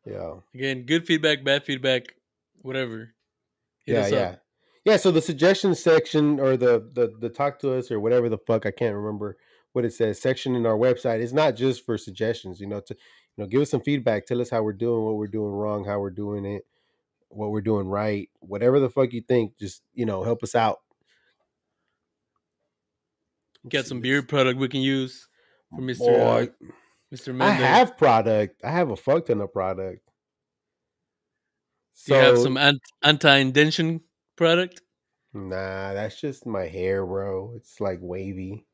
Yeah. Again, good feedback, bad feedback, whatever. Hit Yeah, us up. yeah. Yeah, so the suggestion section or the talk to us or whatever the fuck, I can't remember what it says, section in our website is not just for suggestions, you know, Give us some feedback. Tell us how we're doing, what we're doing wrong, how we're doing it, what we're doing right. Whatever the fuck you think, just help us out. Let's Get see. some Let's beard product we can use for boy. Mr. I Men there. have product. I have a fuck ton of product. Do you have So some anti-indention product? nah, that's just my hair, bro. It's like wavy.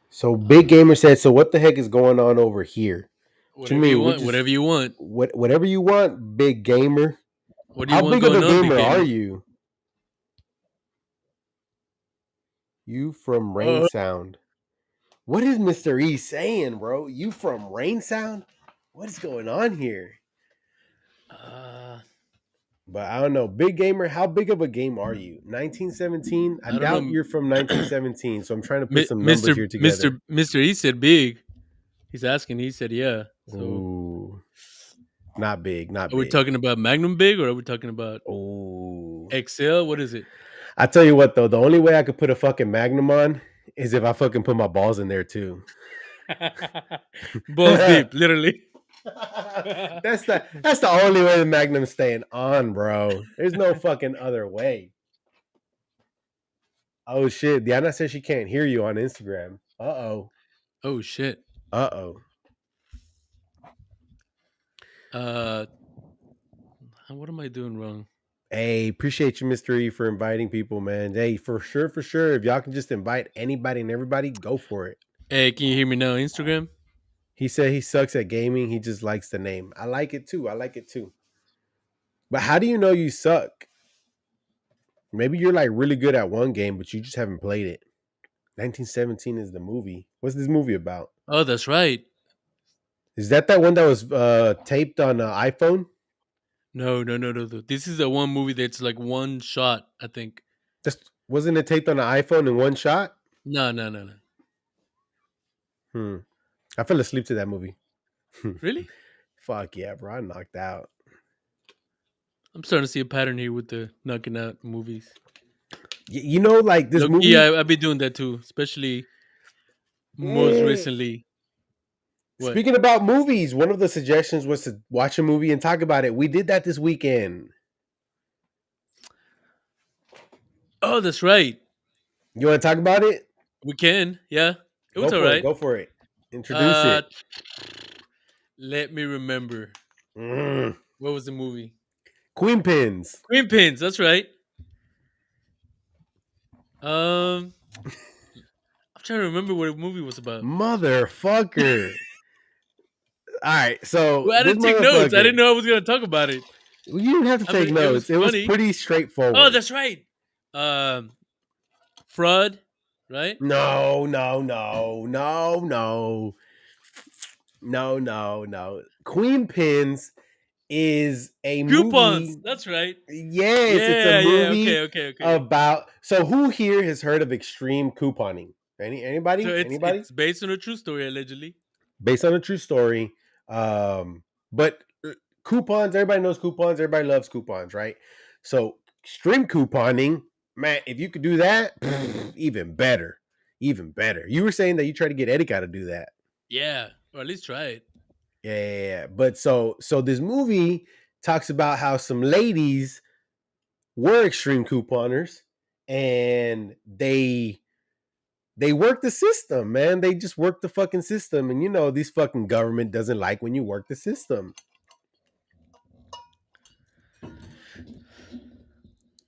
So Big Gamer said, "So what the heck is going on over here? What you Whatever you mean? We want, just whatever you want. whatever you want, Big Gamer. What do you How want big of a going on, big gamer are gamer? you? You from Rain Uh, Sound? What is Mister E saying, bro? You from Rain Sound? What is going on here?" uh, But I don't know. Big Gamer, how big of a game are you? 1917? I I don't doubt know. you're from 1917, so I'm trying to put some numbers here together. Mister E said big. He's asking. He said yeah. So Ooh, not big, not are we big. talking about Magnum big or are we talking about Ooh. XL? What is it? I tell you what though, the only way I could put a fucking Magnum on is if I fucking put my balls in there too. Balls deep, literally. That's the only way the Magnum's staying on, bro. There's no fucking other way. Oh shit. Diana says she can't hear you on Instagram. Uh-oh. Oh shit. Uh-oh. Uh, what am I doing wrong? Hey, appreciate you, Mr. E, for inviting people, man. Hey, for sure, for sure. If y'all can just invite anybody and everybody, go for it. Hey, can you hear me now? Instagram. He said he sucks at gaming. He just likes the name. I like it too. I like it too. But how do you know you suck? Maybe you're like really good at one game, but you just haven't played it. 1917 is the movie. What's this movie about? Oh, that's right. Is that one that was taped on an iPhone? No, no, no, no, no. This is the one movie that's like one shot. I think. Just wasn't it taped on an iPhone in one shot? No, no, no, no. Hmm. I fell asleep to that movie. Really? Fuck yeah, bro. I knocked out. I'm starting to see a pattern here with the knocking out movies. Like this Look, yeah, movie. I've been doing that too, especially most Mm. recently. What? Speaking about movies, one of the suggestions was to watch a movie and talk about it. We did that this weekend. Oh, that's right. You want to talk about it? We can. Yeah, it Go was all for it. right. Go for it. Introduce Uh, it. let me remember. Mm. What was the movie? Queen pins. Green Pins. That's right. Um, I'm trying to remember what the movie was about. Motherfucker. All right. So Well, I this didn't take notes. I didn't motherfucker, know I was going to talk about it. you didn't have to I take mean, it was notes. It was funny. pretty Oh, straightforward. that's right. Um, Fraud, right? No, no, no, no, no, no, no, no. Queen pins is a Coupons. movie. That's right. Yes, it's a Yeah, yeah. Okay, movie okay, okay. about. So who here has heard of extreme couponing? So Anybody? it's Anybody? it's based on a true story, allegedly. Based on a true story. But coupons, everybody knows coupons. Everybody loves coupons, right? So extreme couponing, man. If you could do that, even better, even better. You were saying that you tried to get Eddie to do that. Yeah, or at least try it. Yeah, yeah, yeah. But so this movie talks about how some ladies were extreme couponers and they work the system, man. They just work the fucking system. And this fucking government doesn't like when you work the system.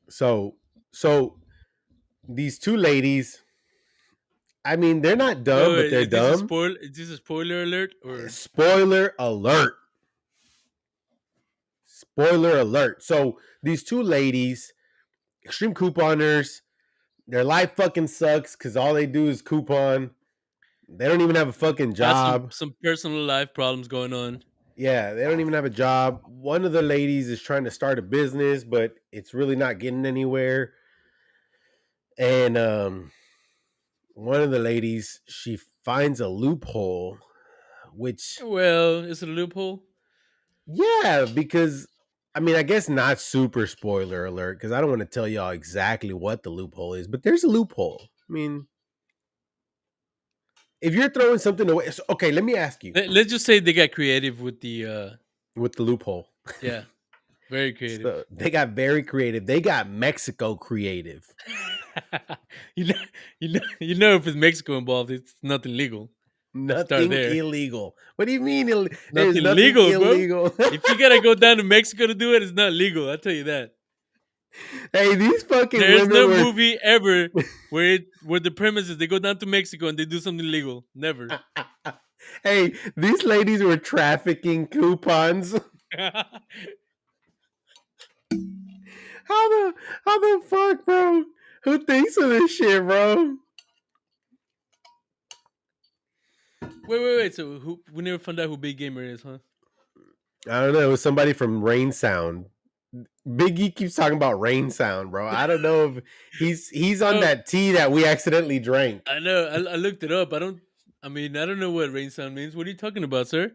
So so these two ladies, I mean, they're not dumb, but Wait, they're is this a dumb. spoil? Is this a spoiler alert or? Spoiler alert. Spoiler alert. So these two ladies, extreme couponers, their life fucking sucks because all they do is coupon. They don't even have a fucking Has job. some personal life problems going on. Yeah, they don't even have a job. One of the ladies is trying to start a business, but it's really not getting anywhere. And one of the ladies, she finds a loophole, which Well, is it a loophole? yeah, because I mean, I guess not super spoiler alert because I don't want to tell y'all exactly what the loophole is, but there's a loophole. I mean, if you're throwing something away, okay, let me ask you Let's just say they got creative with the with the loophole. yeah, very creative. So they got very creative. They got Mexico creative. you know, if it's Mexico involved, it's nothing legal. Let's start Nothing there. illegal. What do you mean? There's Nothing nothing legal, bro. illegal. If you gotta go down to Mexico to do it, it's not legal. I'll tell you that. Hey, these fucking There's women no were. movie ever where the premise is they go down to Mexico and they do something legal. Never. Hey, these ladies were trafficking coupons. How the how the fuck, bro? Who thinks of this shit, bro? Wait. So who? We never found out who Big Gamer is, huh? I don't know. It was somebody from Rain Sound. Biggie keeps talking about Rain Sound, bro. I don't know if he's on Oh, that tea that we accidentally drank. I know. I looked it up. I don't. I mean, I don't know what rain sound means. What are you talking about, sir?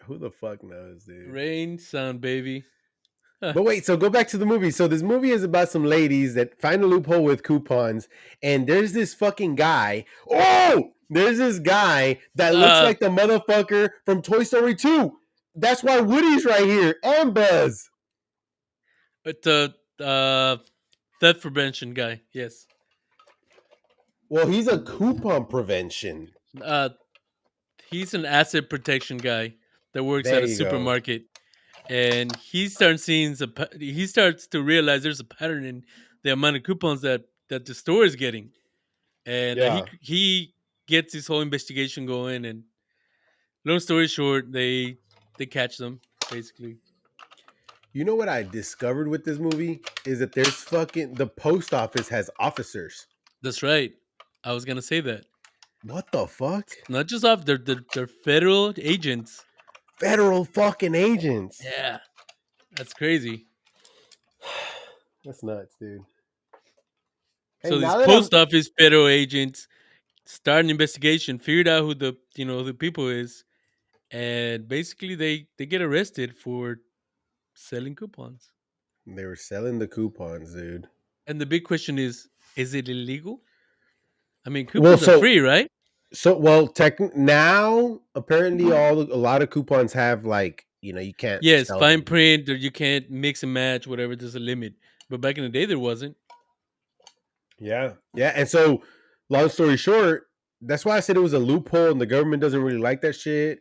Who the fuck knows, dude? Rain sound, baby. Huh. But wait, so go back to the movie. So this movie is about some ladies that find a loophole with coupons, and there's this fucking guy. Oh, there's this guy that looks Uh, like the motherfucker from Toy Story 2. That's why Woody's right here, and Buzz. but theft prevention guy. Yes. Well, he's a coupon prevention. Uh, he's an asset protection guy that works There at a you go. supermarket, and he starts to realize there's a pattern in the amount of coupons that the store is getting, and Yeah. he gets this whole investigation going. And long story short, they catch them basically. You know what I discovered with this movie is that there's fucking the post office has officers. That's right. I was gonna say that. What the fuck? It's not just off. They're federal agents. Federal fucking agents. Yeah, that's crazy. That's nuts, dude. Hey, So these now that I'm post office federal agents start an investigation, figured out who the people is, and basically they get arrested for selling coupons. they were selling the coupons, dude. And the big question is it illegal? I mean, Well, coupons are free, right? now apparently a lot of coupons have like you can't Yes, sell fine them. print, or you can't mix and match, whatever. There's a limit. But back in the day, there wasn't. Yeah, yeah, and so long story short, that's why I said it was a loophole, and the government doesn't really like that shit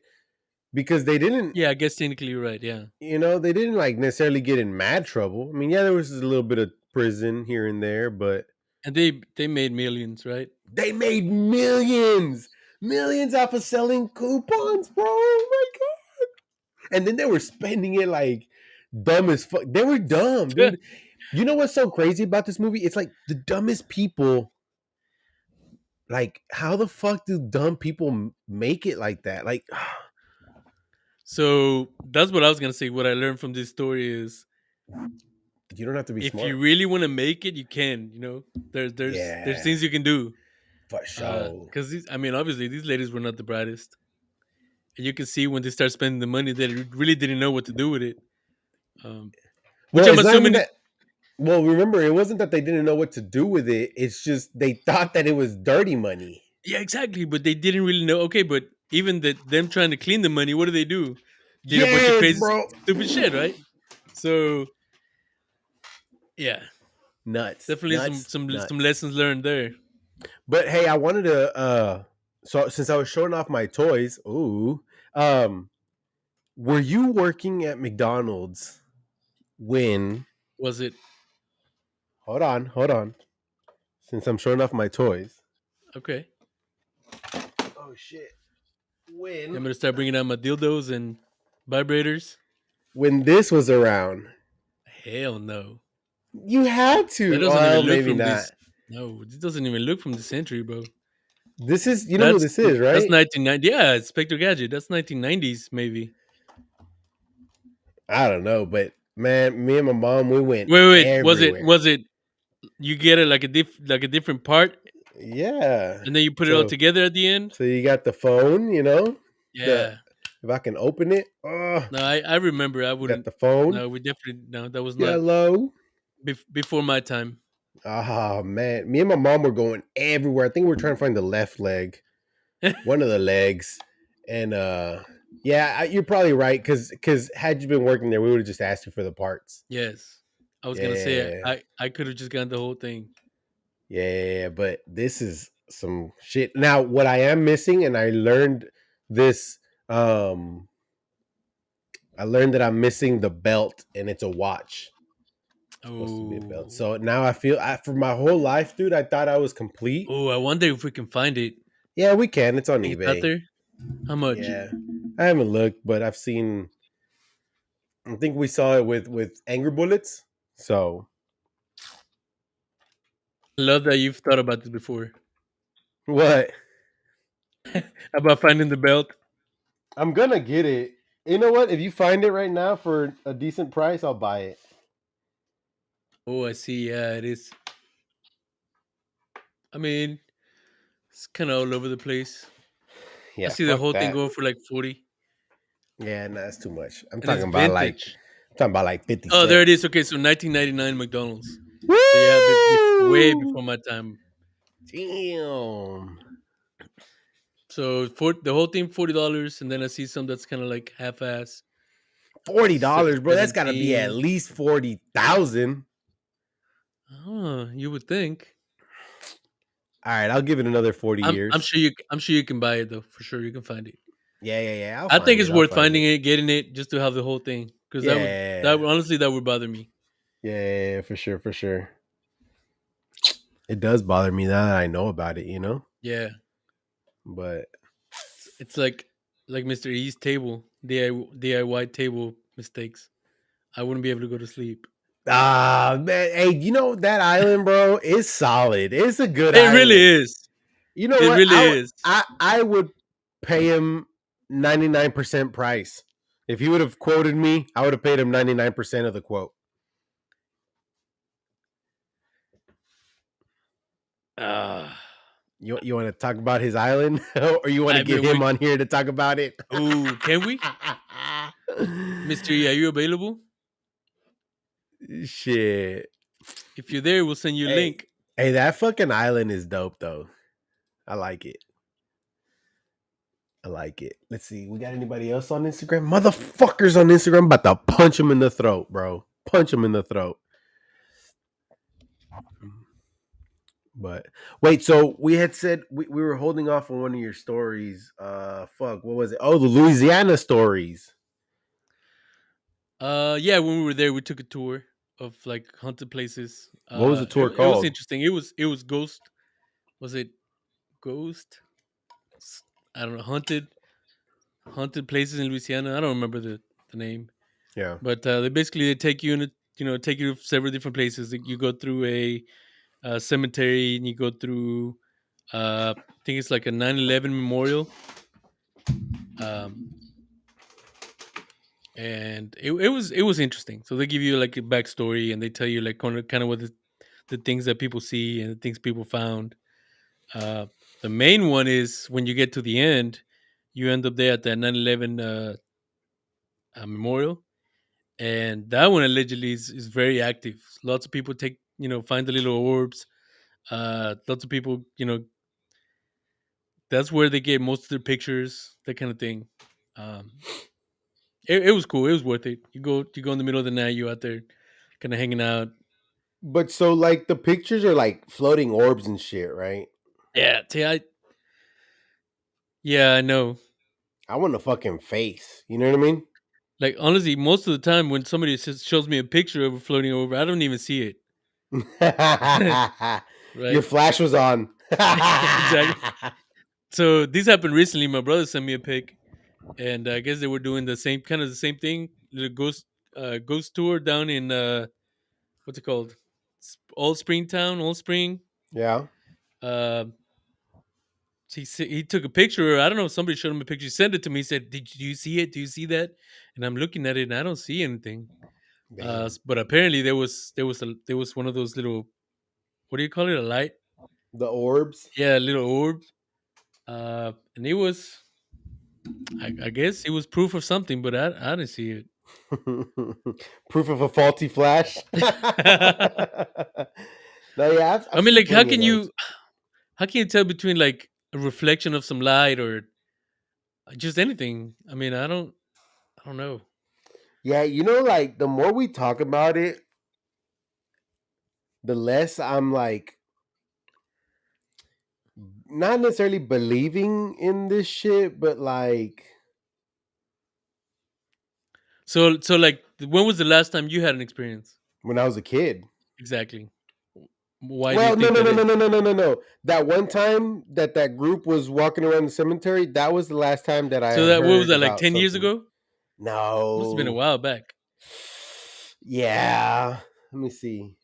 because they didn't. Yeah, I guess technically you're right. Yeah, They didn't like necessarily get in mad trouble. I mean, yeah, there was a little bit of prison here and there, but and they made millions, right? they made millions, millions off of selling coupons, bro. Oh my god! And then they were spending it like dumb as fuck. They were dumb, dude. You know what's so crazy about this movie? It's like the dumbest people. Like, how the fuck do dumb people make it like that? Like, So that's what I was gonna say. What I learned from this story is you don't have to be if you smart. really want to make it, you can. There's Yeah, things you can do. for sure. Because I mean, obviously these ladies were not the brightest, and you can see when they start spending the money, they really didn't know what to do with it. Which Well, I'm it's not even assuming. that. Well, remember, it wasn't that they didn't know what to do with it. It's just they thought that it was dirty money. Yeah, exactly. But they didn't really know. Okay, but even them trying to clean the money, what do they do? Did a bunch of Yes, crazy, bro. stupid shit, right? So yeah, Nuts, definitely nuts, some nuts. lessons learned there. But hey, I wanted to so since I was showing off my toys, ooh, um were you working at McDonald's when Was it hold on. Since I'm showing off my toys. okay? Oh shit. I'm gonna start bringing out my dildos and vibrators. When this was around, Hell no. you had That to. doesn't even Well, look maybe from not. this. No, this doesn't even look from the century, bro. This is you know who this is, That's right? 1990. Yeah, it's Spectre Gadget. That's 1990s, maybe. I don't know, but man, me and my mom, we went Wait. Was it? everywhere. Was it? You get it like a different part, Yeah. and then you put it all So together at the end. so you got the phone, the Yeah. if I can open it. Oh, No, I remember. I got wouldn't. the phone. No, we definitely no. That was not Yellow. before my time. Oh man, me and my mom were going everywhere. I think we were trying to find the left leg. one of the legs, and yeah, you're probably right because had you been working there, we would have just asked you for the parts. Yes, I was gonna say Yeah, I could have just gotten the whole thing. yeah, but this is some shit. Now, what I am missing, and this, um, I learned that I'm missing the belt, and it's a watch. It's supposed to be a belt. Oh, So now for my whole life, dude, I thought I was complete. oh, I wonder if we can find it. Yeah, we can. It's on Think it's out eBay. there? How much? Yeah, I haven't looked, but I've seen. I think we saw it with Anger Bullets. So I love that you've thought about this before what? about finding the belt. I'm gonna get it. You know what? If you find it right now for a decent price, I'll buy it. Oh, I see. Yeah, it is. I mean, it's kind of all over the place. I Yeah, see the fuck whole thing that. going for like 40, Yeah, no, that's too much. and it's vintage. I'm talking about like 50 Oh, there cents. it is. Okay, so 1999 McDonald's. So yeah, way Woo! before my time. Damn. So for the whole thing, $40, and then I see some that's kind of like half-ass, $40, bro. That's gotta be at 17. least 40,000. Oh, you would think. All right, I'll give it another 40 I'm years. sure I'm sure you can buy it though. For sure, you can find it. Yeah. I'll I think find it's it. I'll worth find finding it. it, getting it, just to have the whole thing. Because that Yeah. would honestly that would bother me. Yeah, for sure, for sure. It does bother me now that I know about it. Yeah, But it's like Mr. E's table, DIY table mistakes. I wouldn't be able to go to sleep. man, hey, that island, bro, is solid. It's a good It really island. is. You know It what? really is. I would pay him 99% price. If he would have quoted me, I would have paid him 99% of the quote. Uh, You want to talk about his island, or you want to I get mean, him on here to talk about it? can we, Mr. E? Are you available? Shit. If you're there, we'll send you a Hey, link. hey, that fucking island is dope though. I like it. I like it. Let's see. We got anybody else on Instagram? Motherfuckers on Instagram about to punch him in the throat, bro. Punch him in the throat. But wait, so we had said we were holding off on one of your stories. Fuck, what was it? Oh, the Louisiana stories. Yeah, when we were there, we took a tour of like haunted places. What was the tour It was called? interesting. It was ghost. Was it ghost? I don't know. Haunted places in Louisiana. I don't remember the name, Yeah. but they take you in take you to several different places. Like, you go through a cemetery, and you go through I think it's like a 9/11 memorial. Um, and it was interesting. So they give you like a backstory, and they tell you like kind of what the things that people see and the things people found. Uh, the main one is when you get to the end, you end up there at that 9/11 memorial, and that one allegedly is very active. Lots of people find the little orbs. Lots of people, that's where they get most of their pictures, that kind of thing. Um, it was cool. It was worth it. You go in the middle of the night. You out there, kind of hanging out. But so like the pictures are like floating orbs and shit, right? Yeah, yeah, I know. I want a fucking face. You know what I mean? Like, honestly, most of the time when somebody shows me a picture of it floating over, I don't even see it. Your Right? flash was on. Exactly. So this happened recently. My brother sent me a pic, and I guess they were doing the same thing, the ghost tour down in what's it called, Old Spring. Yeah. Uh, he took a picture. I don't know. Somebody showed him a picture. He sent it to me. He said, do you see it? Do you see that?" And I'm looking at it, and I don't see anything. Damn. But apparently there was one of those little, what do you call it? A light? The orbs. Yeah, a little orb. And it was, I guess it was proof of something, but I didn't see Proof of a faulty flash. it. No, yeah, I've I mean, seen like, plenty of those. how can you tell between like a reflection of some light or just anything. I mean, I don't know. Yeah, like the more we talk about it, the less I'm like not necessarily believing in this shit, but like So like, when was the last time you had an experience? when I was a kid. Exactly. Why do you Well, no, think no, that no, no, is? no, no, no, no, no. That one time that group was walking around the cemetery, that was the last time that I So had that, what was heard that, like about 10 years something. ago? Must have been a No. while back. Yeah. Let me see.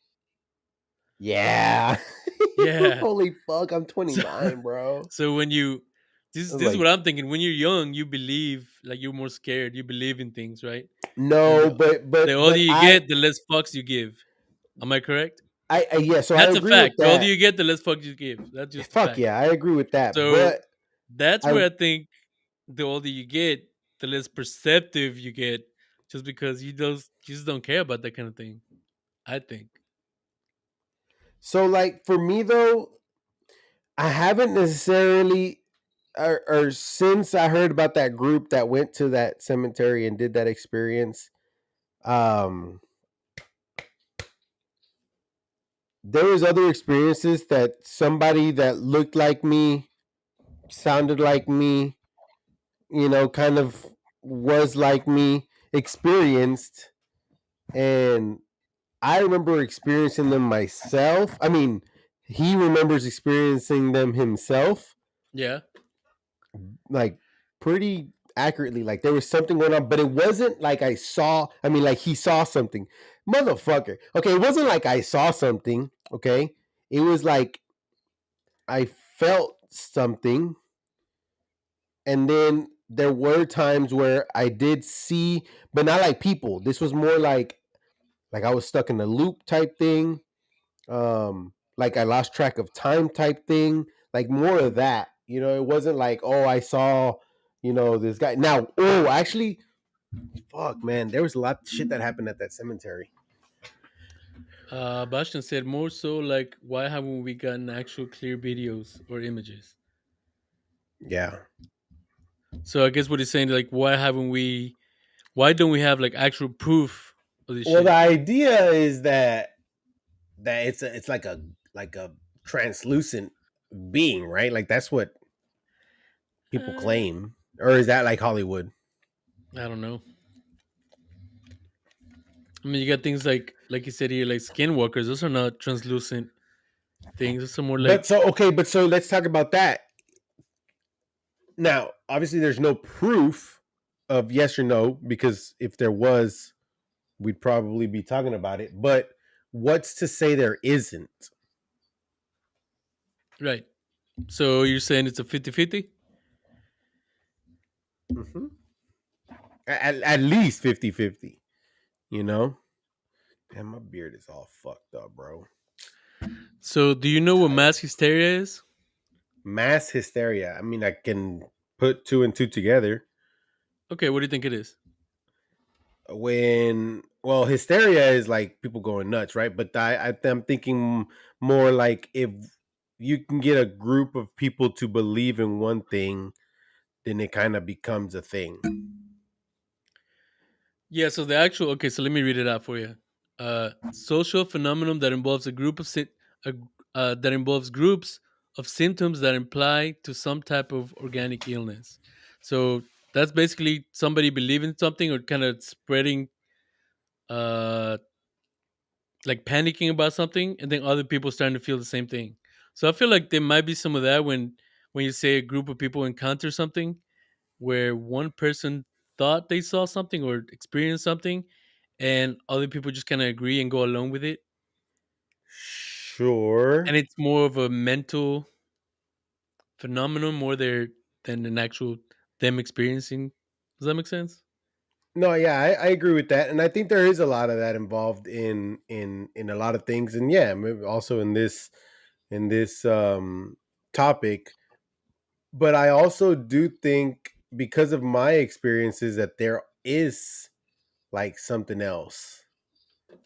Yeah. Yeah. Holy fuck, I'm So 29, bro. so when you, I was this is like, what I'm thinking. When you're young, you believe, like, you're more scared. You believe in things, right? And no, but the but older but you get, the less fucks you give. Am I correct? I yeah, so I That's a agree with fact. The older that. you get, the less fucks you give. That's just a Fuck fact. yeah, I agree with that. So But that's I where I think the older you get, the less perceptive you get, just because you just don't care about that kind of thing. I think. so like for me though, I haven't necessarily or since I heard about that group that went to that cemetery and did that experience, um there was other experiences that somebody that looked like me, sounded like me, kind of was like me, experienced, and I remember experiencing them myself. I mean, he remembers experiencing them himself, Yeah. like pretty accurately. Like there was something going on, but it wasn't like I saw. I mean, like he saw something, motherfucker. Okay, it wasn't like I saw something. Okay, it was like I felt something, and then there were times where I did see, but not like people. This was more like I was stuck in a loop type thing, like I lost track of time type thing, like more of that. It wasn't like, oh, I saw, this guy. Now, oh, actually, fuck, man, there was a lot of shit that happened at that cemetery. Bastian said more so like, why haven't we gotten actual clear videos or images? Yeah. So I guess what he's saying, like, why don't we have like actual proof of this Well, the shit? idea is that it's like a translucent being, right? Like that's what people Uh, claim, or is that like Hollywood? I don't know. I mean, you got things like you said here, like skinwalkers. Those are not translucent things. Those are more But like, so okay, but so let's talk about that. Now, obviously, there's no proof of yes or no because if there was, we'd probably be talking about it. But what's to say there isn't? right. So you're saying it's a 50-50? Mhm. At least 50-50, you know? And my beard is all fucked up, bro. So do you know what Tight. mass hysteria is? Mass hysteria. I mean, I can put two and two together. Okay, what do you think it is? Well, hysteria is like people going nuts, right? But I'm thinking more like if you can get a group of people to believe in one thing, then it kind of becomes a thing. Yeah, so the actual, okay, so let me read it out for you. Social phenomenon that involves a group of a, that involves groups of symptoms that imply to some type of organic illness. So that's basically somebody believing something or kind of spreading, uh like panicking about something, and then other people starting to feel the same thing. So I feel like there might be some of that when you say a group of people encounter something where one person thought they saw something or experienced something, and other people just kind of agree and go along with it, Sure. and it's more of a mental phenomenon more there than an actual them experiencing. Does that make sense? No, yeah, I agree with that, and I think there is a lot of that involved in a lot of things, and yeah, maybe also in this topic. But I also do think because of my experiences that there is like something else,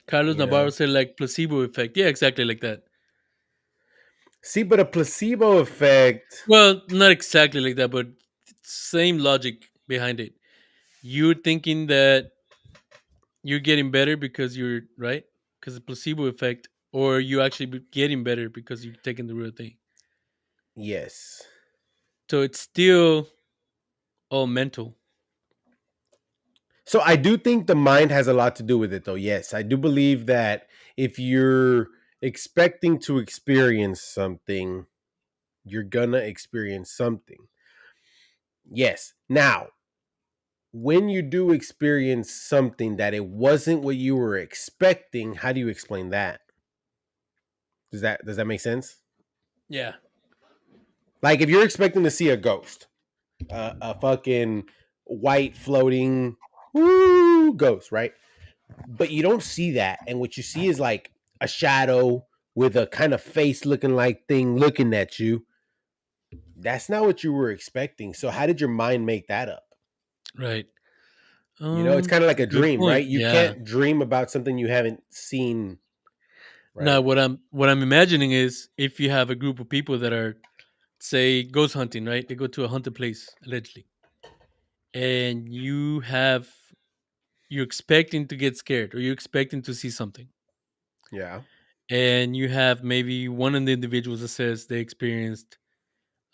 Carlos you Navarro know. said like placebo effect. Yeah, exactly like that. See, but a placebo effect. Well, not exactly like that, but same logic behind it. You're thinking that you're getting better because you're right, because the placebo effect, or you actually getting better because you're taking the real thing. Yes. So it's still all mental. So I do think the mind has a lot to do with it, though. Yes, I do believe that if you're expecting to experience something, you're gonna experience something. Yes. Now, when you do experience something that it wasn't what you were expecting, how do you explain that? Does that make sense? Yeah. Like if you're expecting to see a ghost, a fucking white floating ghost, right? But you don't see that, and what you see is like a shadow with a kind of face looking like thing looking at you. That's not what you were expecting. So how did your mind make that up? Right. It's kind of like a Good dream, point. right? You Yeah. can't dream about something you haven't seen, Now, right? what I'm imagining is if you have a group of people that are, say, ghost hunting, right? They go to a haunted place allegedly, and you're expecting to get scared, or you're expecting to see something, Yeah. and you have maybe one of the individuals that says they experienced,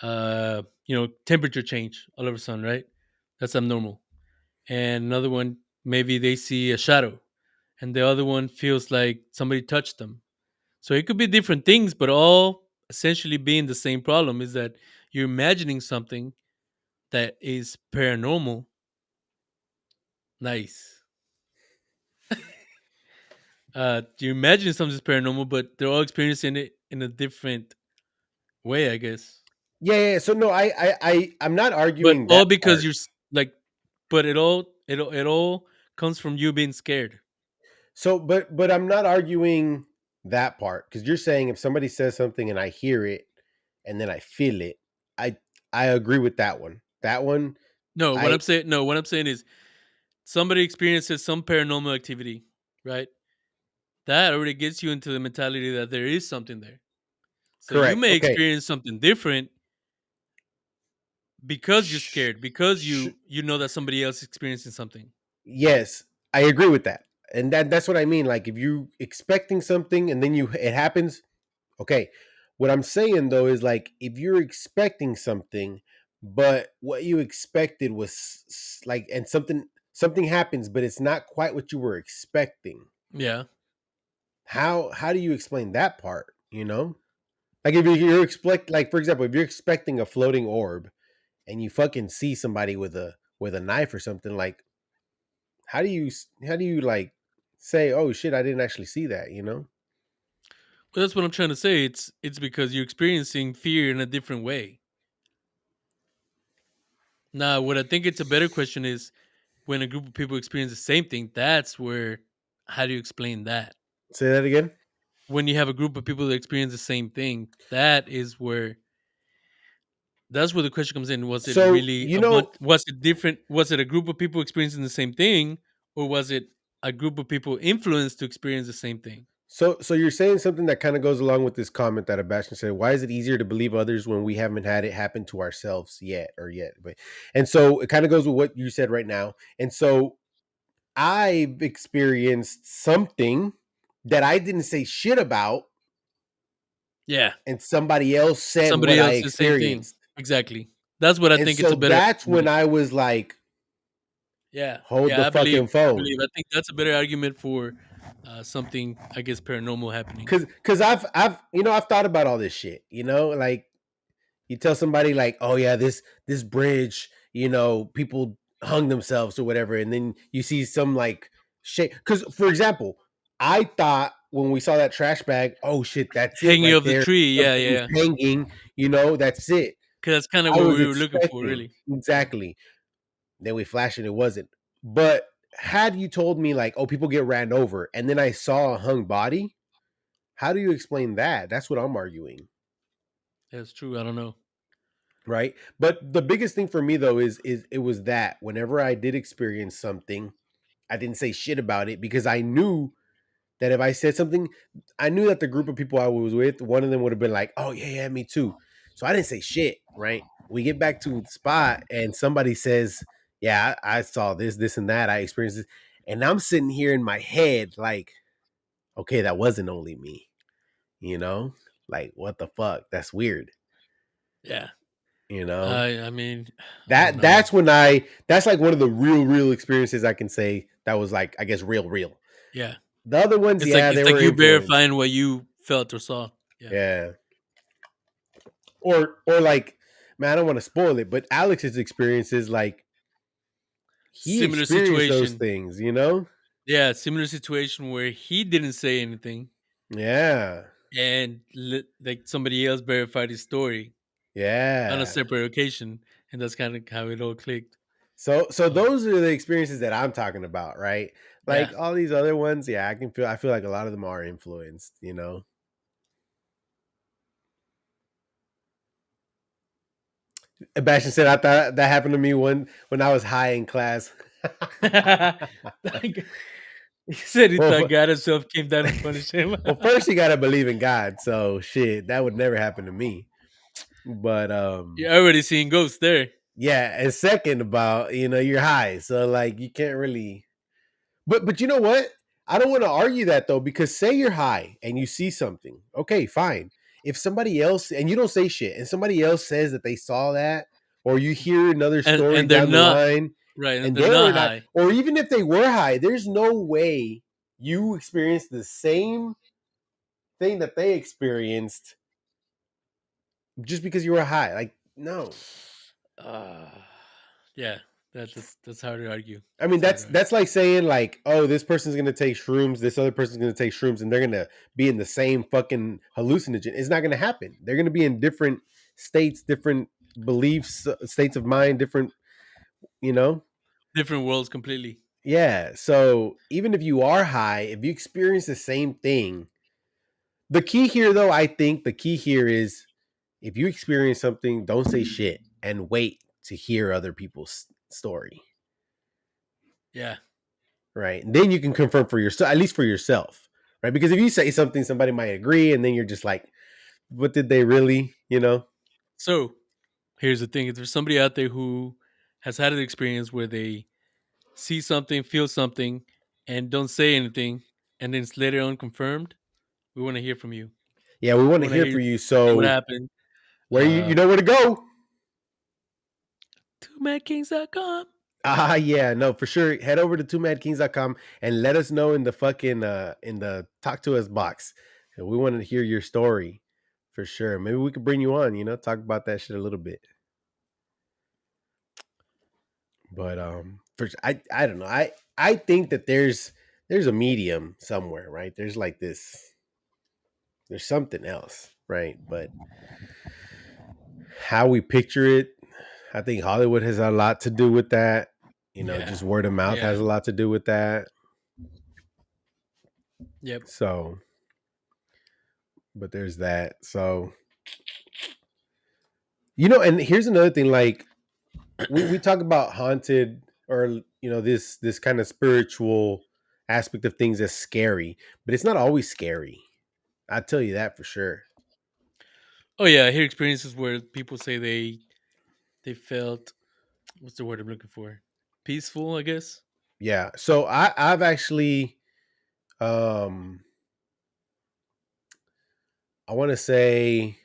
temperature change all of a sudden, right? That's abnormal. And another one, maybe they see a shadow, and the other one feels like somebody touched them. So it could be different things, but all essentially being the same problem is that you're imagining something that is paranormal. Nice. You're imagining something's paranormal, but they're all experiencing it in a different way, I guess. Yeah, yeah. So no, I'm not But arguing that all because part. you're like, but it all comes from you being scared. So, but I'm not arguing that part because you're saying if somebody says something and I hear it and then I feel it, I I agree with that one. That one, No, what I I'm saying, no, what I'm saying is somebody experiences some paranormal activity, right? That already gets you into the mentality that there is something there. So you correct. may Okay. experience something different because you're Sh- scared, because sh- you know that somebody else is experiencing something. yes, I agree with that, and that's what I mean. Like if you expecting something and then you it happens, okay. What I'm saying though is like if you're expecting something, but what you expected was like, and something happens, but it's not quite what you were expecting. Yeah. How do you explain that part? Like if you're expect like for example, if you're expecting a floating orb and you fucking see somebody with a knife or something, like how do you like say, oh shit, I didn't actually see that, Well, that's what I'm trying to say. It's because you're experiencing fear in a different way. Now, what I think it's a better question is when a group of people experience the same thing, that's where how do you explain that? Say that again. When you have a group of people that experience the same thing, that's where the question comes in. Was it So really a bunch? Was it different? Was it a group of people experiencing the same thing, or was it a group of people influenced to experience the same thing? so you're saying something that kind of goes along with this comment that Sebastian said. Why is it easier to believe others when we haven't had it happen to ourselves yet? But and so it kind of goes with what you said right now. And so I've experienced something that I didn't say shit about, Yeah, and somebody else said somebody what I else the same thing. experienced. Exactly. That's what I And think. It's so a better that's when argument. I was like, Yeah, hold the yeah. I believe. fucking I believe. phone. I think that's a better argument for something. I guess paranormal happening. Cause I've thought about all this shit, like you tell somebody like, oh yeah, this bridge, people hung themselves or whatever, and then you see some like shit. Because for example, I thought when we saw that trash bag, oh shit, that's it Hanging right of the there. tree. Yeah, Something's yeah. hanging, that's it. Because that's kind of I what was we were looking for, expecting really. Yeah. exactly. Then we flashed and it wasn't. But had you told me like, oh, people get ran over, and then I saw a hung body, how do you explain that? That's what I'm arguing, That's true. I don't know. right? But the biggest thing for me though is it was that whenever I did experience something, I didn't say shit about it because I knew that if I said something, I knew that the group of people I was with, one of them would have been like, "Oh yeah, yeah, me too." So I didn't say shit. Right? We get back to the spot, and somebody says, "Yeah, I saw this, this, and that. I experienced this," and I'm sitting here in my head like, "Okay, that wasn't only me." You know, like what the fuck? That's weird. Yeah. You know, I mean, I don't that know. that's when I that's like one of the real experiences I can say that was like I guess real. Yeah. The other ones, yeah, It's they like were you influenced. verifying what you felt or saw. Yeah. Yeah. Or like, man, I don't want to spoil it, but Alex's experiences, like he Similar experienced those situation. things, you know? Yeah, similar situation where he didn't say anything Yeah. and like somebody else verified his story on a Yeah. separate occasion, and that's kind of how it all clicked. So Um, those are the experiences that I'm talking about, right? yeah. Like all these other ones, yeah, I feel like a lot of them are influenced, you know. Sebastian said I thought that happened to me when I was high in class. Like, he said he well, thought God himself came down and punished him. well, first you gotta believe in God. So shit, that would never happen to me. But You're already seeing ghosts there. yeah, and second about you're high, so like you can't really. But you know what? I don't want to argue that though, because say you're high and you see something, okay, fine. If somebody else and you don't say shit, and somebody else says that they saw that, or you hear another story And they're down the not line, right, and and they're they're not not, high. or even if they were high, there's no way you experienced the same thing that they experienced just because you were high. Like, no. Uh, yeah, that's hard to argue. I mean, It's hard to argue. that's like saying like, oh, this person's gonna take shrooms, this other person's gonna take shrooms, and they're gonna be in the same fucking hallucinogen. It's not gonna happen. They're gonna be in different states, different beliefs, states of mind, different, you know. Different worlds completely. Yeah. So even if you are high, if you experience the same thing, the key here, though, I think the key here is if you experience something, don't say shit and wait to hear other people's story, Yeah. right? And then you can confirm for yourself, at least for yourself, right? Because if you say something, somebody might agree, and then you're just like, "What did they really?" You know? So here's the thing: if there's somebody out there who has had an experience where they see something, feel something, and don't say anything, and then it's later on confirmed, we want to hear from you. Yeah, we We want to want to hear hear from you. what So happened. where you know where to go? 2MadKings.com. Ah, yeah, no, for sure. Head over to 2madkings.com and let us know in the fucking in the talk to us box. And we want to hear your story for sure. Maybe we could bring you on, talk about that shit a little bit. But for I don't know. I think that there's a medium somewhere, right? There's like this there's something else, right? But how we picture it, I think Hollywood has a lot to do with that. Yeah. Just word of mouth Yeah. has a lot to do with that. Yep. So, but there's that. So, and here's another thing like we talk about haunted or this kind of spiritual aspect of things as scary, but it's not always scary. I tell you that for sure. Oh yeah, I hear experiences where people say they felt, what's the word I'm looking for? Peaceful, I guess. Yeah. So I've actually um I want to say,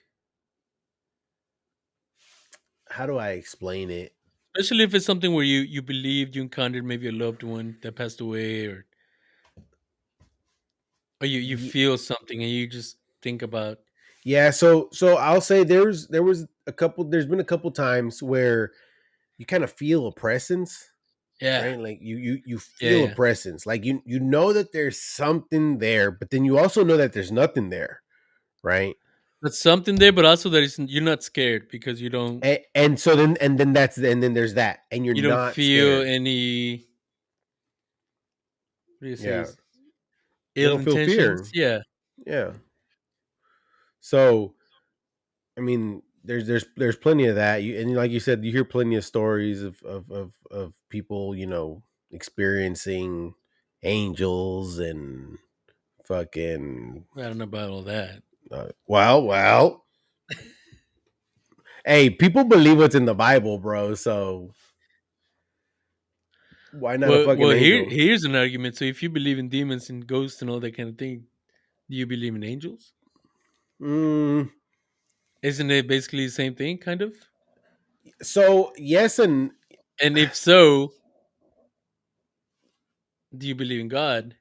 how do I explain it? Especially if it's something where you believed you encountered maybe a loved one that passed away, or you feel something and you just think about. Yeah, so I'll say there's been a couple times where you kind of feel a presence, Yeah. right? Like you Yeah, feel a yeah. presence. Like you know that there's something there, but then you also know that there's nothing there, right? That's something there, but also that you're not scared because And so then there's that, and you're you don't not feel scared. any, what do you say, Yeah, you ill don't feel intentions. fear. Yeah. Yeah. So I mean, there's plenty of that. And like you said, you hear plenty of stories of people, experiencing angels and fucking. I don't know about all that. Well. Hey, people believe what's in the Bible, bro. So why not a fucking angel? Here's an argument. So if you believe in demons and ghosts and all that kind of thing, do you believe in angels? Mm, Isn't it basically the same thing, kind of? so yes and And if so, do you believe in God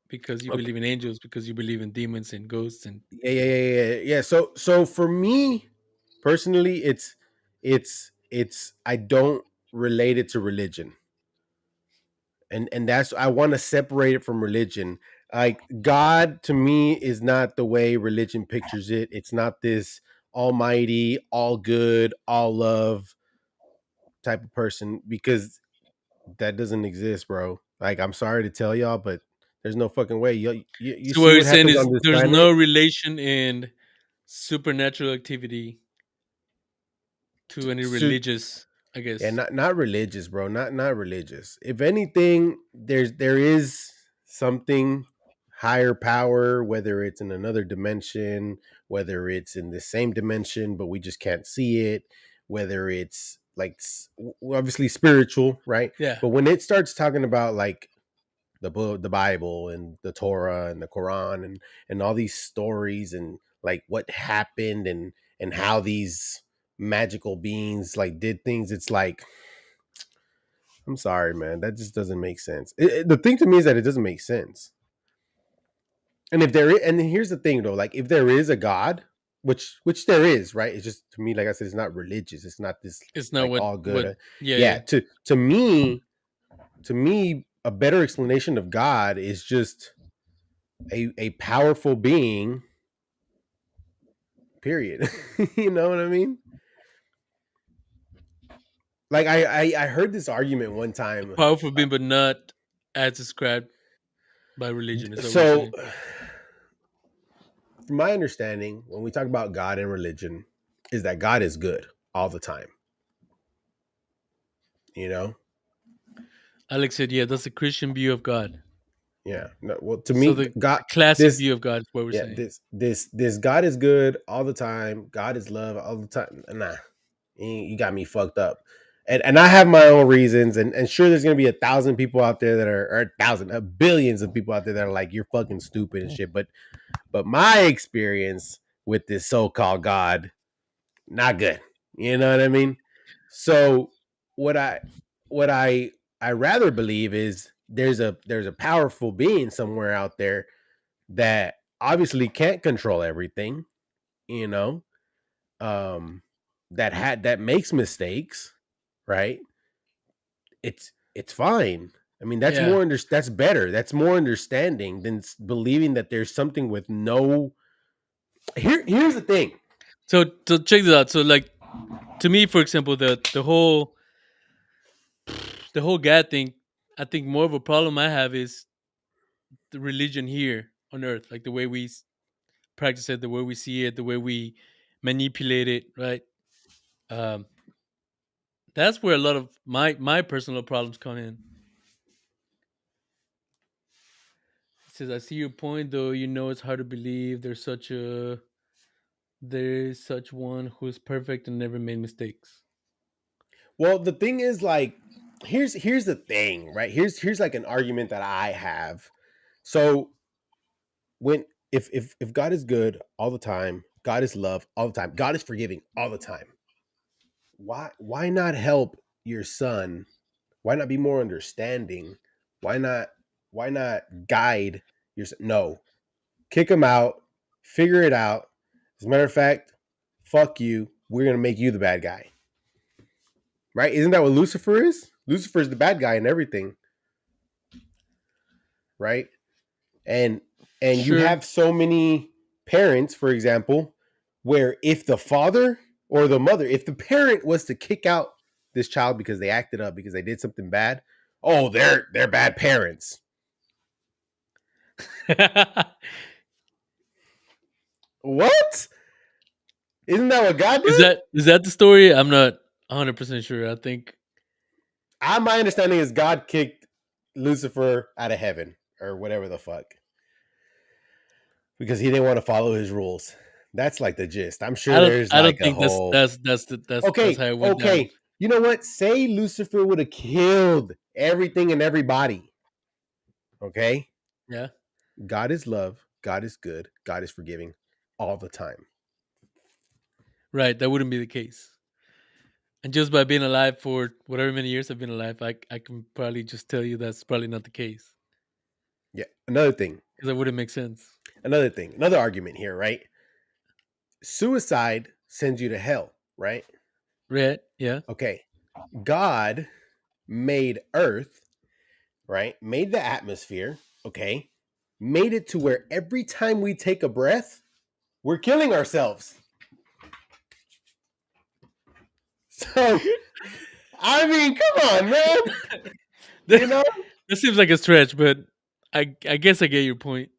because you okay. believe in angels because you believe in demons and ghosts and Yeah. So for me personally, it's I don't relate it to religion, and that's I want to separate it from religion. Like God to me is not the way religion pictures it. It's not this almighty, all good, all love type of person because that doesn't exist, bro. Like I'm sorry to tell y'all, but there's no fucking way. You so see what you're what saying happens is on this there's planet. no relation in supernatural activity to any So religious, I yeah, guess. not religious, bro. Not religious. If anything, there is something higher power, whether it's in another dimension, whether it's in the same dimension, but we just can't see it, whether it's like obviously spiritual, right? Yeah. But when it starts talking about like the book, the Bible, and the Torah, and the Quran, and all these stories, and like what happened, and how these magical beings like did things. It's like I'm sorry, man, that just doesn't make sense. The thing to me is that it doesn't make sense. And if there is, and here's the thing though, like if there is a God, which there is, right? It's just to me, like I said, it's not religious. It's not this It's not like what all good. what yeah, Yeah, yeah. to me, a better explanation of God is just a powerful being. Period. You know what I mean? Like I heard this argument one A time. powerful being but not as described by religion. Is that what you're So, saying? from my understanding, when we talk about God and religion, is that God is good all the time. You know? Alex said, yeah, that's the Christian view of God. Yeah. No, well, to So me, the God, classic this, view of God is what we're yeah, saying. this God is good all the time. God is love all the time. Nah, you got me fucked up. And I have my own reasons, and sure, there's gonna be 1,000 people out there that are, or 1,000, billions of people out there that are like, you're fucking stupid and shit. But my experience with this so-called God, not good. You know what I mean? So what I what I rather believe is there's a powerful being somewhere out there that obviously can't control everything, you know, um, that makes mistakes, right? It's fine. I mean, Yeah. that's better. That's more understanding than believing that there's something with no. Here's the thing. So check this out. So like to me, for example, the whole God thing, I think more of a problem I have is the religion here on earth, like the way we practice it, the way we see it, the way we manipulate it, right? Um, that's where a lot of my personal problems come in. It says, "I see your point, though. You know it's hard to believe there's such one who is perfect and never made mistakes." Well, the thing is, like, here's the thing, right? Here's like an argument that I have. So when if God is good all the time, God is love all the time, God is forgiving all the time. Why not help your son? Why not be more understanding? Why not why not guide your son? No, kick him out, figure it out. As a matter of fact, fuck you. We're gonna make you the bad guy, right? Isn't that what Lucifer is? Lucifer is the bad guy in everything, right? and and you Sure. have so many parents, for example, where if the father or the mother, if the parent was to kick out this child because they acted up, because they did something bad, oh, they're bad parents. What? Isn't that what God is did? that the story? I'm not 100% sure. I think My understanding is God kicked Lucifer out of heaven or whatever the fuck. because he didn't want to follow his rules. That's like the gist. I'm sure there's I don't like a think whole that's how okay, it went down. okay. You know what? Say Lucifer would have killed everything and everybody. Okay? Yeah, God is love, God is good, God is forgiving all the time. right. That wouldn't be the case. And just by being alive for whatever many years I've been alive, I can probably just tell you that's probably not the case Yeah. Another thing, because that wouldn't make sense. another argument here, right? Suicide sends you to hell, right? Right? Yeah. Okay. God made Earth, right? Made the atmosphere, okay? Made it to where every time we take a breath, we're killing ourselves. So, I mean, come on, man. that, You know? that seems like a stretch, but I guess I get your point.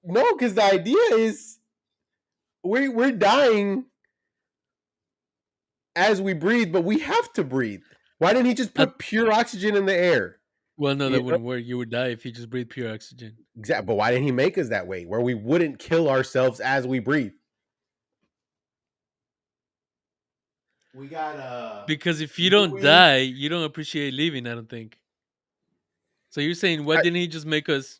No, because the idea is we're dying as we breathe, but we have to breathe. Why didn't he just I, put pure oxygen in the air? well, no, You that know? wouldn't work. You would die if you just breathe pure oxygen. Exactly. But why didn't he make us that way, where we wouldn't kill ourselves as we breathe? We got Because if you don't Louis. die, you don't appreciate living. I don't think. So you're saying why I, didn't he just make us?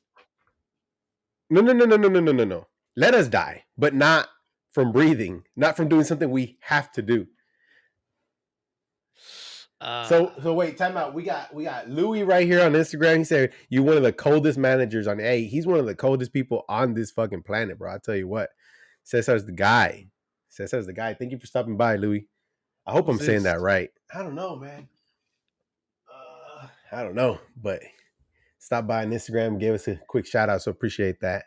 no, no, no, no, no, no, no, no, no. Let us die, but not from breathing, not from doing something we have to do. So wait, time out. We got Louis right here on Instagram. He said you one of the coldest managers on. Hey, he's one of the coldest people on this fucking planet, bro. I tell you what. Cesar's the guy. Cesar's the guy. Thank you for stopping by, Louis. I hope Who's I'm saying this? that right. I don't know, man. I don't know, but stop by on Instagram, gave us a quick shout out, so appreciate that.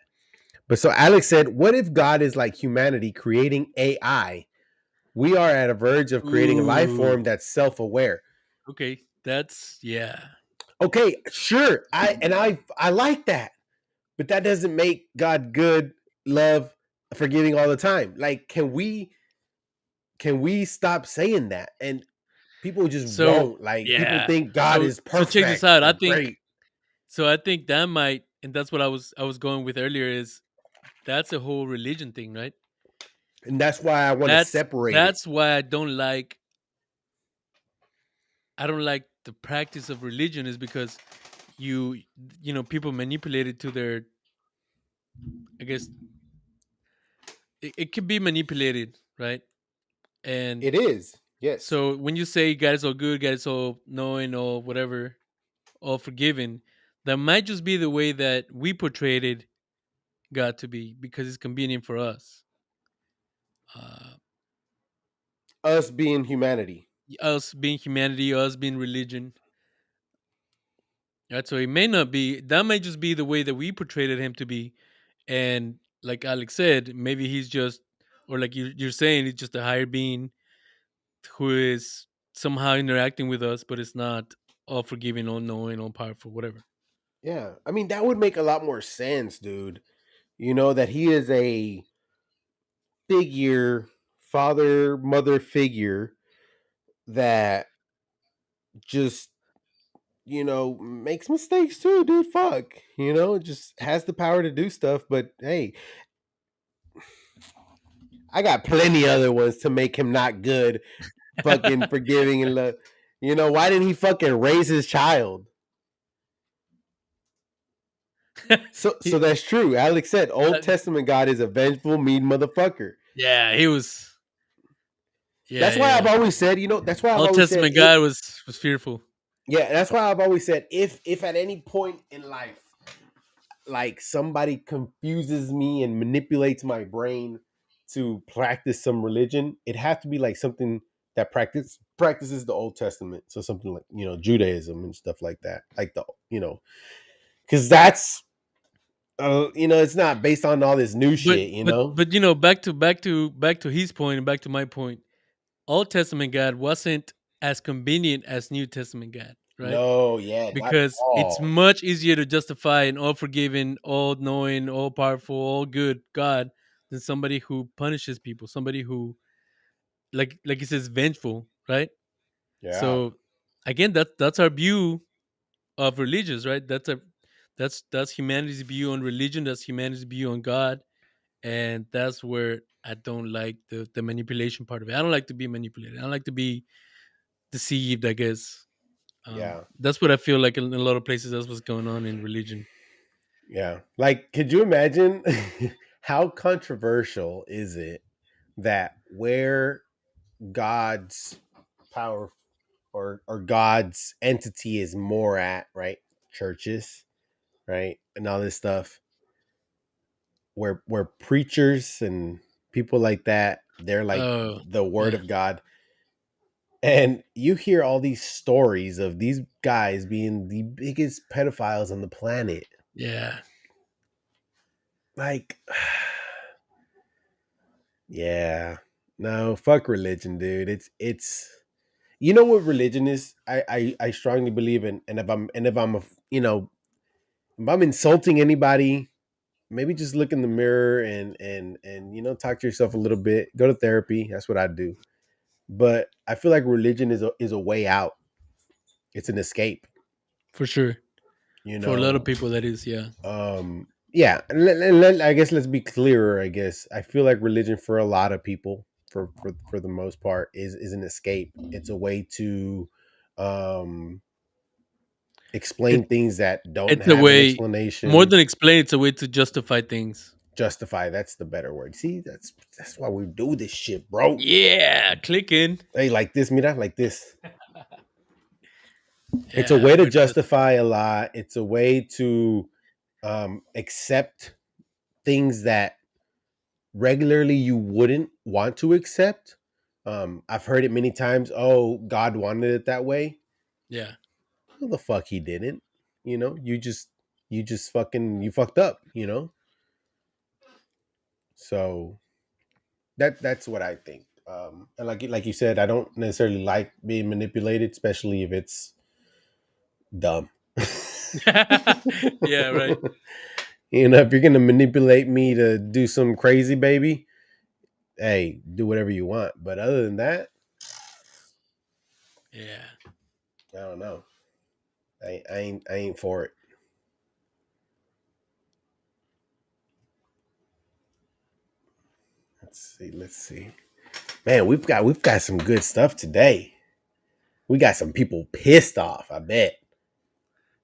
But so Alex said, "What if God is like humanity creating AI? We are at a verge of creating a life form Ooh. that's self-aware." Okay, that's yeah. Okay, sure. I like that. But that doesn't make God good, love, forgiving all the time. Like can we stop saying that? And people just So won't. Like people yeah. think God So is so check this perfect out. or great. I think that might, and that's what I was going with earlier. Is that's a whole religion thing, right? And that's why I want to That's separate it. that's why I don't like the practice of religion is because you you know people manipulate it to their, I guess it can be manipulated, right? And It is. Yes. so when you say God is all good, God is all knowing, or whatever, all forgiving, that might just be the way that we portrayed it God to be because it's convenient for us. Uh, Us being humanity. us being humanity, us being religion. Right? So it may not be that might just be the way that we portrayed him to be. And like Alex said, maybe he's just, or like you're saying, he's just a higher being who is somehow interacting with us, but it's not all forgiving, all knowing, all powerful, whatever. Yeah. I mean, that would make a lot more sense, dude. You know, that he is a figure, father, mother figure that just makes mistakes too, dude. Fuck, just has the power to do stuff. But hey, I got plenty other ones to make him not good, fucking forgiving and love. Why didn't he fucking raise his child? So He- that's true. Alex said, uh, Old Testament God is a vengeful, mean motherfucker. yeah, he was. Yeah, That's why I've yeah. always said, that's why I've Old always said Testament it. God was fearful. Yeah, that's why I've always said if at any point in life like somebody confuses me and manipulates my brain to practice some religion, it has to be like something that practices the Old Testament. So something like Judaism and stuff like that, like because that's it's not based on all this new But shit. but back to his point and back to my point. Old Testament God wasn't as convenient as New Testament God, right? No, yeah, not at Because it's all. much easier to justify an all forgiving, all knowing, all powerful, all good God than somebody who punishes people, somebody who, like he says, vengeful, right? Yeah, So again, that's our view of religions, right? That's humanity's view on religion. That's humanity's view on God. and that's where I don't like the manipulation part of it. I don't like to be manipulated. I don't like to be deceived. I guess Yeah. that's what I feel like in a lot of places. That's what's going on in religion. Yeah. Like, could you imagine how controversial is it that where God's power or God's entity is more at, right? Churches, right? And all this stuff where preachers and people like that, they're like Oh, the word yeah, of God. And you hear all these stories of these guys being the biggest pedophiles on the planet. yeah. Like, yeah. No, fuck religion, dude. It's you know what religion is? I strongly believe in, and if I'm a, you know, if I'm insulting anybody, maybe just look in the mirror and you know, talk to yourself a little bit. Go to therapy. That's what I do. But I feel like religion is a way out. It's an escape, For sure. you For a lot of know. people, that is, yeah. Yeah, and I guess let's be clearer. I guess I feel like religion for a lot of people, for the most part, is an escape. It's a way to um It explain things that don't it's a have an way more explanation. than explain. It's a way to justify things. Justify, that's the better word. See, that's why we do this shit, bro. Yeah, clicking. Hey, like this, mira, like this. It's a Yeah, way I've to heard that. justify a lot. It's a way to accept things that regularly you wouldn't want to accept. I've heard it many times. Oh, God wanted it that way. Yeah, Well, the fuck he didn't. You know, you just fucking you fucked up. You know, so that's what I think. And like you said, I don't necessarily like being manipulated, especially if it's dumb. yeah, right. You know, if you're gonna manipulate me to do some crazy, baby, hey, do whatever you want. But other than that, Yeah. I don't know. I ain't for it. Let's see. Let's see. Man, we've got some good stuff today. We got some people pissed off. I bet.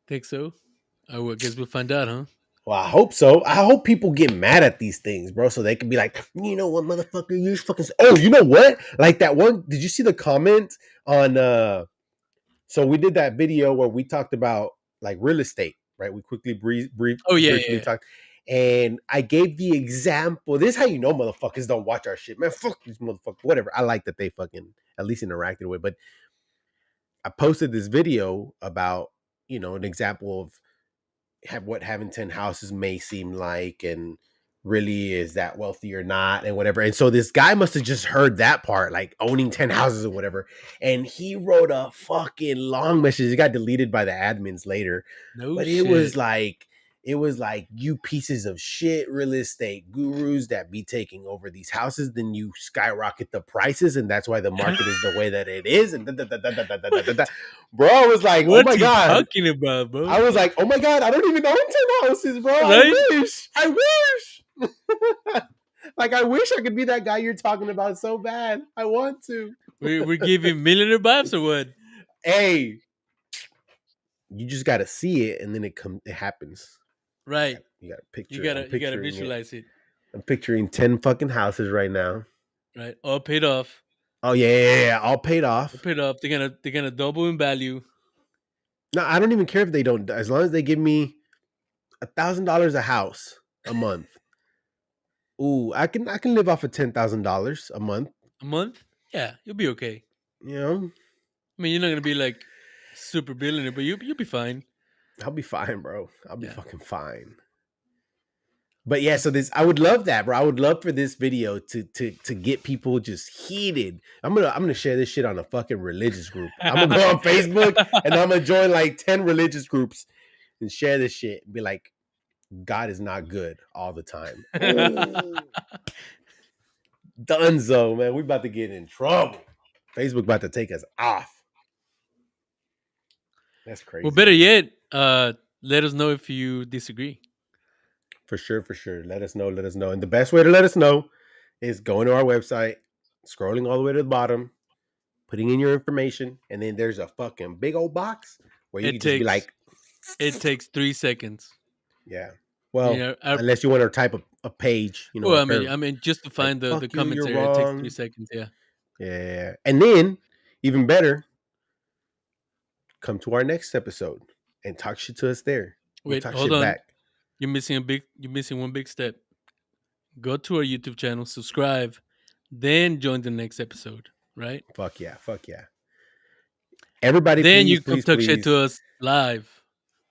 Think so? I would guess we'll find out, huh? Well, I hope so. I hope people get mad at these things, bro, so they can be like, you know what, motherfucker, you fucking. Oh, you know what? Like that one. Did you see the comment on? So we did that video where we talked about like real estate, right? We quickly Oh yeah, yeah, briefly yeah. talked, and I gave the example. This is how you know motherfuckers don't watch our shit, man. Fuck these motherfuckers. Whatever. I like that they fucking at least interacted with, but I posted this video about an example of what having 10 houses may seem like, and really is that wealthy or not, and whatever. And so this guy must have just heard that part, like owning 10 houses or whatever, and he wrote a fucking long message. It got deleted by the admins later, No but shit. it was like, you pieces of shit real estate gurus that be taking over these houses, then you skyrocket the prices, and that's why the market is the way that it is, and bro, I was like, oh What's my he god. talking about, bro? I was like, oh my god, I don't even own 10 houses, bro. I Right? wish. I wish. Like, I wish I could be that guy you're talking about so bad. I want to. We're giving millionaire vibes or what? Hey, you just gotta see it, and then it happens. Right. You gotta You picture it. I'm gotta picturing it. visualize it. I'm picturing 10 fucking houses right now. Right. All paid off. Oh yeah. All paid All off. paid off. They're gonna double in value. No, I don't even care if they don't, as long as they give me $1,000 a house a month. Ooh, I can live off of $10,000 a month. A month? Yeah, you'll be okay. You know, I mean, you're not gonna be like super billionaire, but you'll be fine. I'll be fine, bro. I'll be Yeah. fucking fine. But yeah, so this, I would love that, bro. I would love for this video to get people just heated. I'm gonna share this shit on a fucking religious group. I'm gonna go on Facebook and I'm gonna join like 10 religious groups and share this shit and be like, God is not good all the time. Oh, Dunzo, man. We about to get in trouble. Facebook about to take us off. That's Well, crazy, better dude. yet, let us know if you disagree. For sure, for sure. Let us know. Let us know. And the best way to let us know is going to our website, scrolling all the way to the bottom, putting in your information, and then there's a fucking big old box where you It can just be takes like, it takes 3 seconds. yeah. You Well, know, unless you want to type a page, you know, well, a I paragraph, mean, just to like find the "fuck you, comments you're area, it takes three wrong." seconds. Yeah. Yeah, and then even better, come to our next episode and talk shit to us there. We'll Wait, talk hold shit on. back. You're missing one big step. Go to our YouTube channel, subscribe, then join the next episode. Right? Fuck yeah, fuck yeah. Everybody, Then please, you come please, talk shit to please. us live.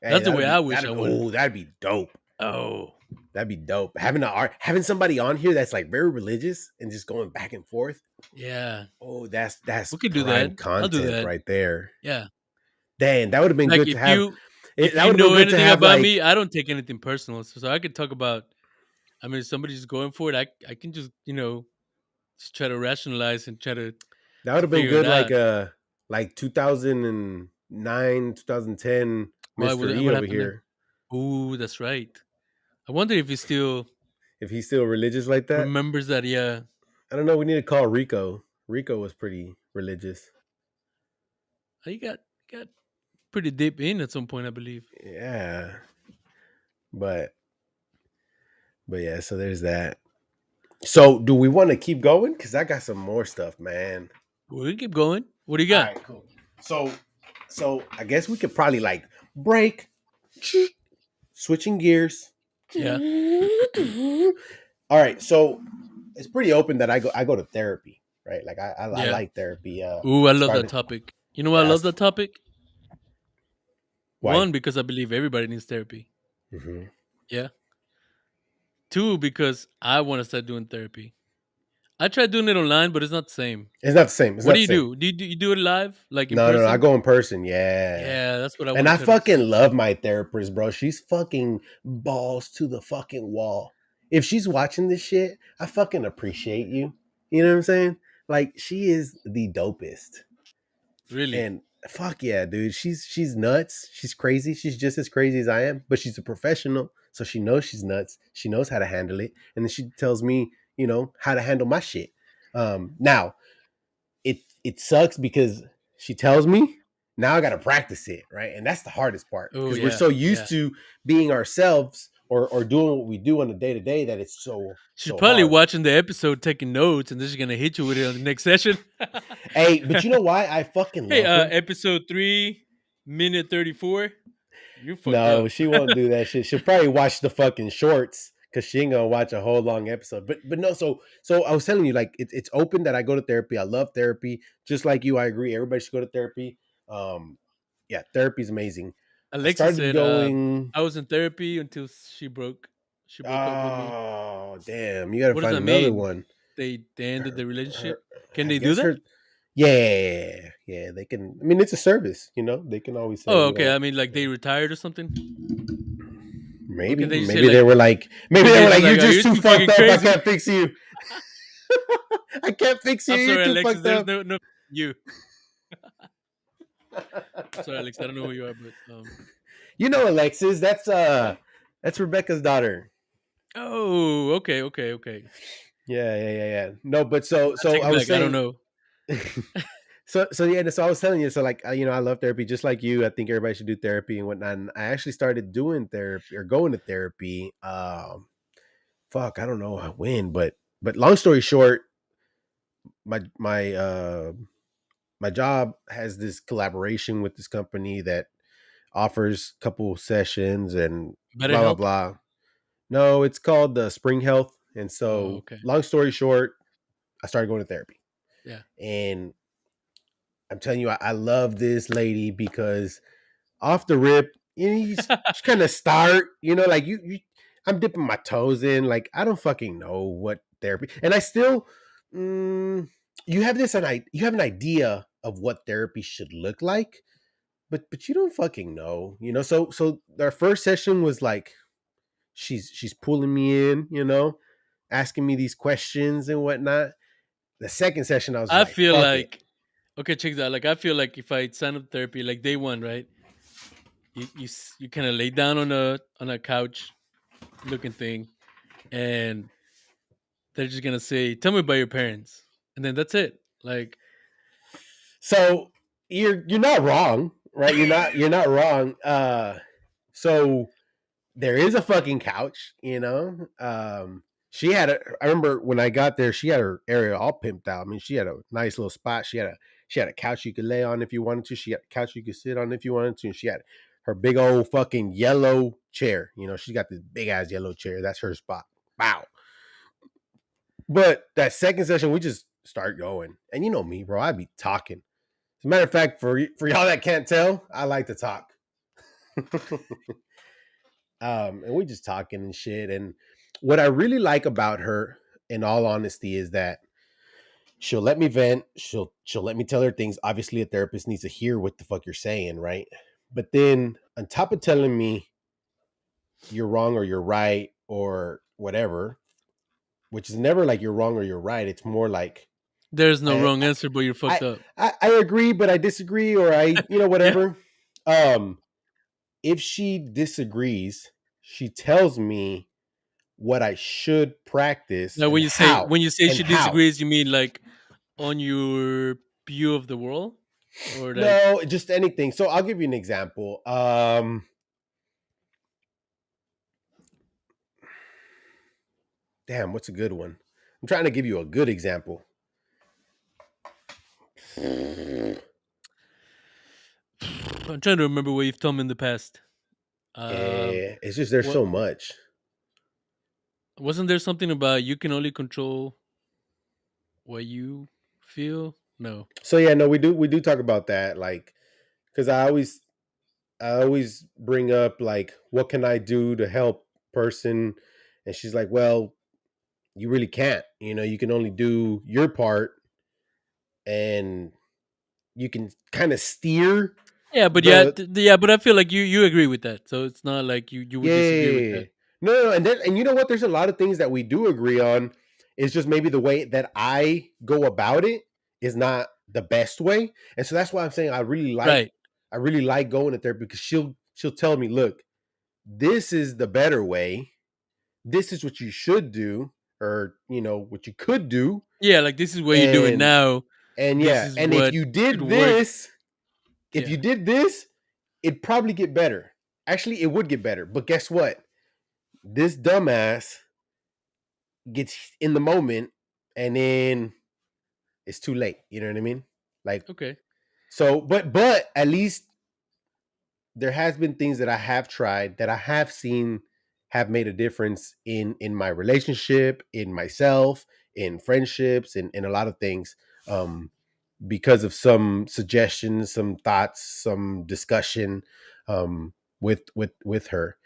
Hey, That's the way I wish I would. that'd be dope. Oh, That'd be dope. Having somebody on here that's like very religious and just going back and forth. yeah. Oh, that's We could do prime that. I'll do content that. right there. Yeah. Dang, that would have been Like good to have. if That you would have been know good to anything have about like me, I don't take anything personal. So I could talk about. I mean, if somebody's going for it, I can just just try to rationalize and try that would to have been figure it good out. like 2009, 2010 Why Mr. E what over happened then? here. Ooh, that's right. I wonder if he still If he's still religious like that. remembers that. Yeah, I don't know, we need to call Rico. Rico was pretty religious. he got pretty deep in at some point, I believe. Yeah. But yeah, so there's that. So do we want to keep going? Because I got some more stuff, man. We keep going. What do you All got? right, cool. So I guess we could probably like break, switching gears. Yeah, All right, so it's pretty open that I go to therapy, right? Like I yeah. like therapy. Ooh, I love that Started topic. You know why I yeah, love that topic? why? One, because I believe everybody needs therapy. Hmm. Yeah. Two, because I want to start doing therapy. I tried doing it online, but it's not the same. It's not the same. It's What not do the you same. do? You do it live, like in No, no, no. I person? go in person. Yeah. Yeah, that's what I And want to I try to fucking start love doing. my therapist, bro. She's fucking balls to the fucking wall. If she's watching this shit, I fucking appreciate you. You know what I'm saying? Like she is the dopest. Really? And fuck yeah, dude. She's nuts. She's crazy. She's just as crazy as I am, but she's a professional. So she knows she's nuts. She knows how to handle it. And then she tells me, how to handle my shit. Now it sucks because she tells me, now I got to practice it, right? And that's the hardest part Oh because we're yeah, so yeah. used to being ourselves or doing what we do on a day to day that it's She's so probably hard. watching the episode, taking notes, and then she's gonna hit you with it on the next session. Hey, but you know why I fucking Hey, love her? episode 3, minute 34. You fucked No, up. she won't do that shit. She'll probably watch the fucking shorts because she ain't gonna watch a whole long episode. But no, so I was telling you, like it's open that I go to therapy. I love therapy. Just like you, I agree. Everybody should go to therapy. Um, yeah, therapy's amazing. I Alexa started said, going. "I was in therapy until she broke up with me." Oh damn! You got to What does find that another mean? one. They ended Her, the relationship. her, Can I they do guess that? her. Yeah, yeah. They can. I mean, it's a service. They can always say, Oh, okay. I mean, like they retired or something. Or can maybe, they just say maybe they were like, can they just you're like, "Oh, just you're too too fucked fucking up. I crazy." can't fix you. I can't fix you. I'm You're sorry, too Alexis. fucked There's up. no you. I'm sorry, Alex. I don't know who you are, but You know, Alexis. That's Rebecca's daughter. oh, okay, okay, okay. Yeah, yeah, yeah, yeah. No, but I take I it was back. I don't saying. know. So yeah, so I was telling you, so like I love therapy just like you. I think everybody should do therapy and whatnot. And I actually started doing therapy or going to therapy. Fuck, I don't know when, but long story short, my job has this collaboration with this company that offers a couple sessions and Better blah blah health. blah. No, it's called the Spring Health. And Oh, so, okay. long story short, I started going to therapy. Yeah. And I'm telling you, I love this lady because off the rip, you just kind of start, like I'm dipping my toes in. Like, I don't fucking know what therapy, and I still, you have you have an idea of what therapy should look like, but you don't fucking know, So our first session was like, she's pulling me in, asking me these questions and whatnot. The second session, I was I like, feel fuck it. like okay, check that. Like I feel like if I sign up therapy, like day one, right? You kind of lay down on a couch, looking thing, and they're just gonna say, "Tell me about your parents," and then that's it. Like, So you're not wrong, right? You're not wrong. So there is a fucking couch, you know. She had a. I remember when I got there, she had her area all pimped out. I mean, she had a nice little spot. She had a couch you could lay on if you wanted to. She had a couch you could sit on if you wanted to. And she had her big old fucking yellow chair. You know, she got this big ass yellow chair. That's her spot. Wow. But that second session, we just start going, and you know me, bro. I'd be talking. As a matter of fact, for y'all that can't tell, I like to talk. And we just talking and shit. And what I really like about her, in all honesty, is that she'll let me vent. She'll let me tell her things. Obviously, a therapist needs to hear what the fuck you're saying, right? But then on top of telling me you're wrong or you're right or whatever, which is never like you're wrong or you're right. It's more like there's no I wrong answer, but you're I fucked up. I agree, but I disagree, or I Yeah. whatever. Um, if she disagrees, she tells me what I should practice Now, and how when you say and she how. disagrees, you mean like on your view of the world, or like, No, just anything. So I'll give you an example. Damn, what's a good one? I'm trying to give you a good example. I'm trying to remember what you've told me in the past. It's just there's What so much. wasn't there something about you can only control what you feel? No. So yeah, no, we do talk about that, like because I always bring up like what can I do to help person, and she's like, well, you really can't. You know, you can only do your part, and you can kind of steer Yeah, but yeah, the yeah, but I feel like you agree with that, so it's not like you would yeah, yeah, disagree with yeah, yeah. that. No, no, no, and you know what? There's a lot of things that we do agree on. It's just maybe the way that I go about it is not the best way, and so that's why I'm saying Right. I really like going to therapy because she'll tell me, look, this is the better way. This is what you should do, or what you could do, Yeah, like this is what you're doing and now. This yeah, is and if what you could did work. this, if you Yeah. did this, it'd probably get better. Actually, it would get better. But guess what? This dumbass gets in the moment, and then it's too late. You know what I mean? Like, Okay. so, but at least there has been things that I have tried that I have seen have made a difference in my relationship, in myself, in friendships, in a lot of things. Um, because of some suggestions, some thoughts, some discussion with her.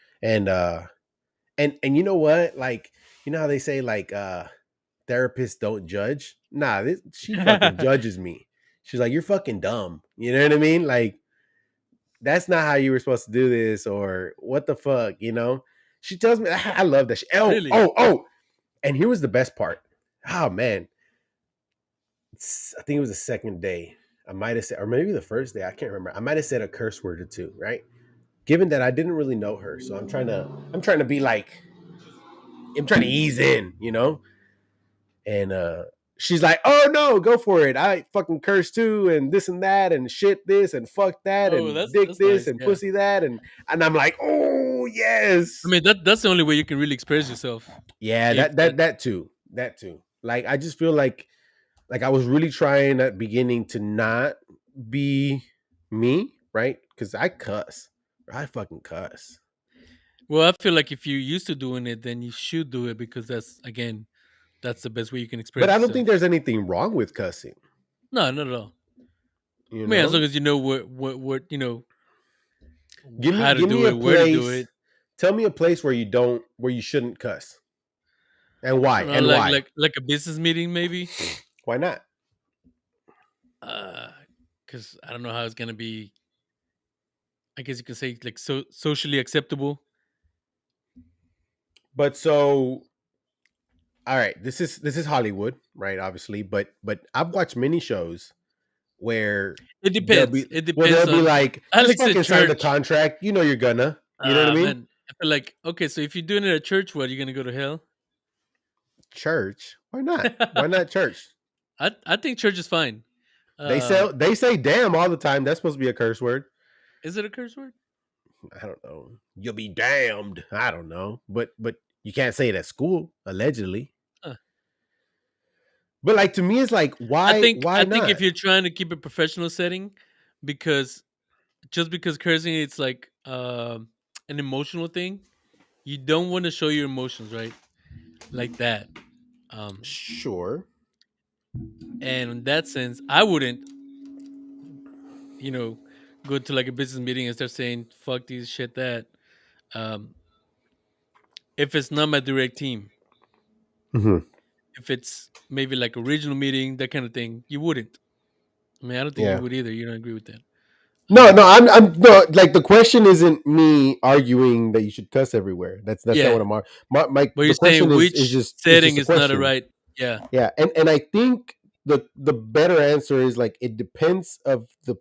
And you know what? Like, you know how they say like therapists don't judge? Nah, she fucking judges me. She's like, you're fucking dumb. You know what I mean? Like, that's not how you were supposed to do this, or what the fuck, you know? She tells me, I love that. Oh, Really? oh, oh. And here was the best part. Oh man, I think it was the second day. I might have said, or maybe the first day. I can't remember. I might have said a curse word or two, right? Given that I didn't really know her, so I'm trying to be like, I'm trying to ease in, you know. And she's like, "Oh no, go for it! I fucking curse too, and this and that, and shit this, and fuck that, Oh, and dick that's this, nice. and Yeah. pussy that," and I'm like, "Oh I yes, mean, that's the only way you can really express yourself. yeah, If that that that that too, that too." Like I just feel like I was really trying at beginning to not be me, right? Because I cuss, I fucking cuss. well, I feel like if you're used to doing it, then you should do it because that's again, that's the best way you can But express I don't think yourself. there's anything wrong with cussing, No, not at all. you I mean, as long know. as you know what Give me how to give me do a it, where to do it. place. Tell me a place where you shouldn't cuss, and I why don't know, and why. like a business meeting, maybe. Why not? Because I don't know how it's gonna be. I guess you can say like socially acceptable. But so, all right, this is Hollywood, right? Obviously, but I've watched many shows where It they'll depends. be It they'll depends be on like, just Alex at fucking sign the church. contract. You know you're gonna. You know what I mean? Man. I feel like okay, so if you're doing it at church, what, you gonna go to hell? Church? Why not? Why not church? I think church is fine. They Uh, say damn all the time. That's supposed to be a curse word. is it a curse word? I don't know. You'll be damned. I don't know. But you can't say it at school, allegedly. Huh. But like to me, it's like I why think not? if you're trying to keep a professional setting, because just because cursing it's like an emotional thing, you don't want to show your emotions, right? Like that. Um, Sure. and in that sense, I wouldn't, you know, go to like a business meeting and start saying "fuck these shit that." Um, if it's not my direct team, Hmm. if it's maybe like a regional meeting, that kind of thing, you wouldn't. I mean, I don't think you Yeah. would either. You don't agree with that? No, no, I'm no like the question isn't me arguing that you should cuss everywhere. That's not Yeah, what my but you're the question saying is which just it's just setting a is not a question. right. Yeah, Yeah, and I think the better answer is like it depends of the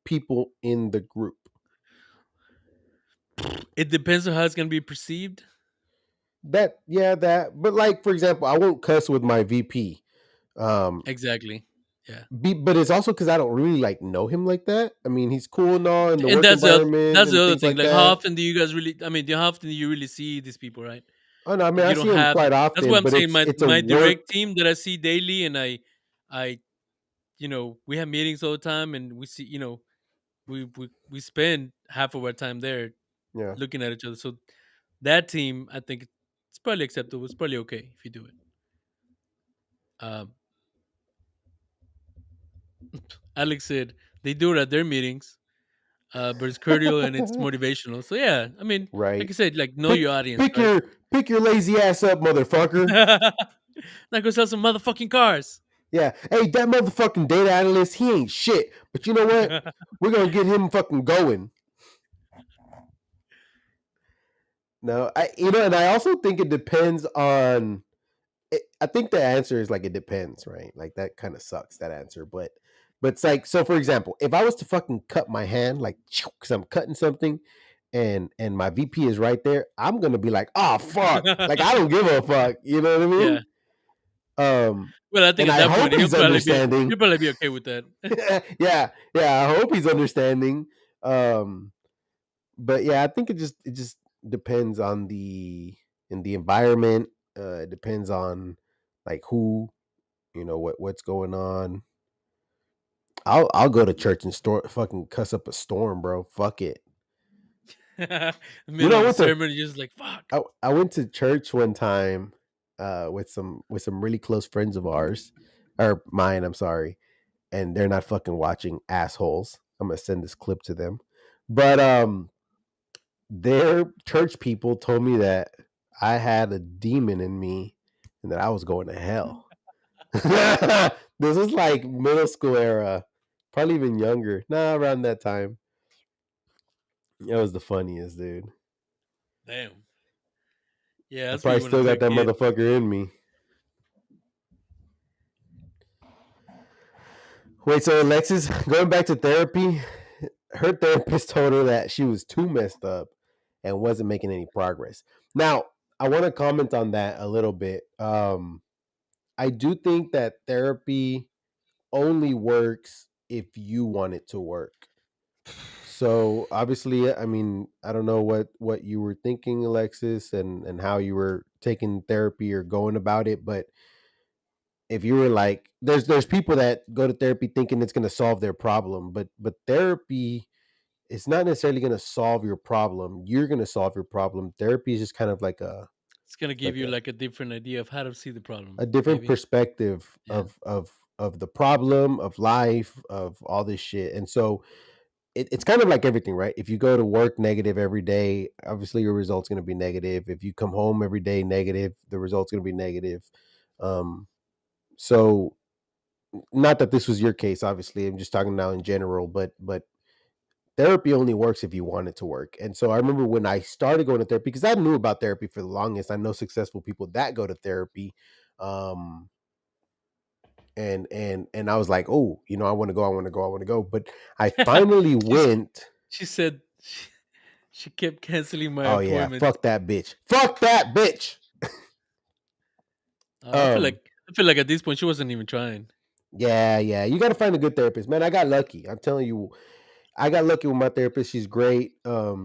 people in the group. it depends on how it's gonna be perceived. That yeah, that but like for example, I won't cuss with my VP. Um Exactly. Yeah, but it's also because I don't really like know him like that. I mean, he's cool and all in the and work environment that's the and other things thing. like Like, how that. often do you guys really? I mean, how often do you really see these people? Right? Oh no, I mean Like, I you don't see him have. quite That's what often, I'm but saying. it's a My work. direct team that I see daily, and I, we have meetings all the time, and we see, we spend half of our time there Yeah. looking at each other. So that team, I think it's probably acceptable. It's probably okay if you do it. Um, Alex said they do it at their meetings, but it's cordial and it's motivational. So yeah, I mean, like Right. I said, like know Pick your audience, pick right? your pick your lazy ass up, motherfucker. Not go sell some motherfucking cars. Yeah. Hey, that motherfucking data analyst, he ain't shit. But you know what? We're gonna get him fucking going. No, and I also think it depends on. I think the answer is like it depends, right? Like that kind of sucks that answer, but it's like so. For example, if I was to fucking cut my hand, like because I'm cutting something, and my VP is right there, I'm gonna be like, oh fuck, like I don't give a fuck. You know what I Yeah. mean? Um, Well, I think and at I that point hope he's understanding. he'll probably be okay with that. Yeah, yeah. I hope he's understanding. Um, but yeah, I think it just depends on the environment. It depends on like who, what's going on. I'll go to church and fucking cuss up a storm, bro. Fuck it. You know, Middle of the sermon, you're just like, fuck. I went to church one time with some really close friends of ours, or mine. I'm sorry, and they're not fucking watching assholes. I'm gonna send this clip to them, but their church people told me that I had a demon in me and that I was going to hell. This is like middle school era, probably even younger. Nah, around that time. It was the funniest, dude. Damn. Yeah, I that's what probably you want to still do, got that kid. motherfucker in me. Wait, so Alexis, going back to therapy, her therapist told her that she was too messed up and wasn't making any progress. Now, I want to comment on that a little bit. I do think that therapy only works if you want it to work. So obviously, I mean, I don't know what you were thinking, Alexis, and how you were taking therapy or going about it, but if you were like, there's people that go to therapy thinking it's going to solve their problem, but therapy is not necessarily going to solve your problem. You're going to solve your problem. Therapy is just kind of It's gonna give like you like a different idea of how to see the problem, a different maybe. perspective Yeah. of the problem of life of all this shit. And so it's kind of like everything, right? If you go to work negative every day, obviously your results going to be negative. If you come home every day negative, the results going to be negative. Um, so not that this was your case, obviously. I'm just talking now in general, but therapy only works if you want it to work. And so I remember when I started going to therapy because I knew about therapy for the longest. I know successful people that go to therapy. Um, and I was like, oh, I want to go, I want to go, I want to go. But I finally She's, went. she said, She kept canceling my Oh yeah, appointments. fuck that bitch. Fuck that bitch. Um, I feel like at this point she wasn't even trying. yeah, yeah. You got to find a good therapist, man. I got lucky. I'm telling you, I got lucky with my therapist. She's great.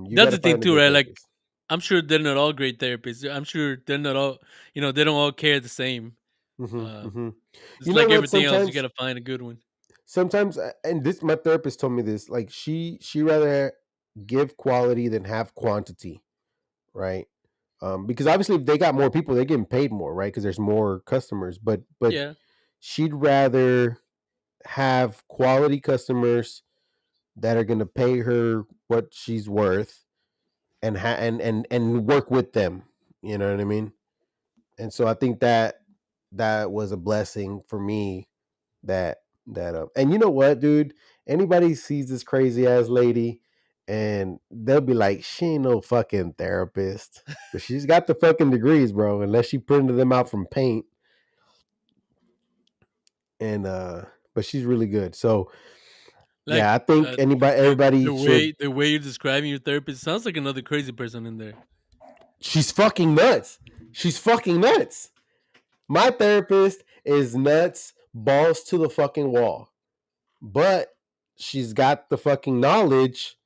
You got That's to the thing find a too, good right? Like, therapist. I'm sure they're not all great therapists. I'm sure they're not all, they don't all care the same. Hmm, Uh, hmm. You it's know like what? everything else. You Sometimes, gotta find a good one. sometimes, and this my therapist told me this. Like she rather give quality than have quantity, right? Because obviously, if they got more people, they're getting paid more, right? Because there's more customers. But Yeah, she'd rather have quality customers that are going to pay her what she's worth and and work with them. You know what I mean? And so I think that that was a blessing for me. That and you know what, dude? Anybody sees this crazy ass lady, and they'll be like, she ain't no fucking therapist, but she's got the fucking degrees, bro. Unless she printed them out from paint, and but she's really good. So like yeah, I think everybody should. the way you're describing your therapist sounds like another crazy person in there. She's fucking nuts. She's fucking nuts. My therapist is nuts, balls to the fucking wall. But she's got the fucking knowledge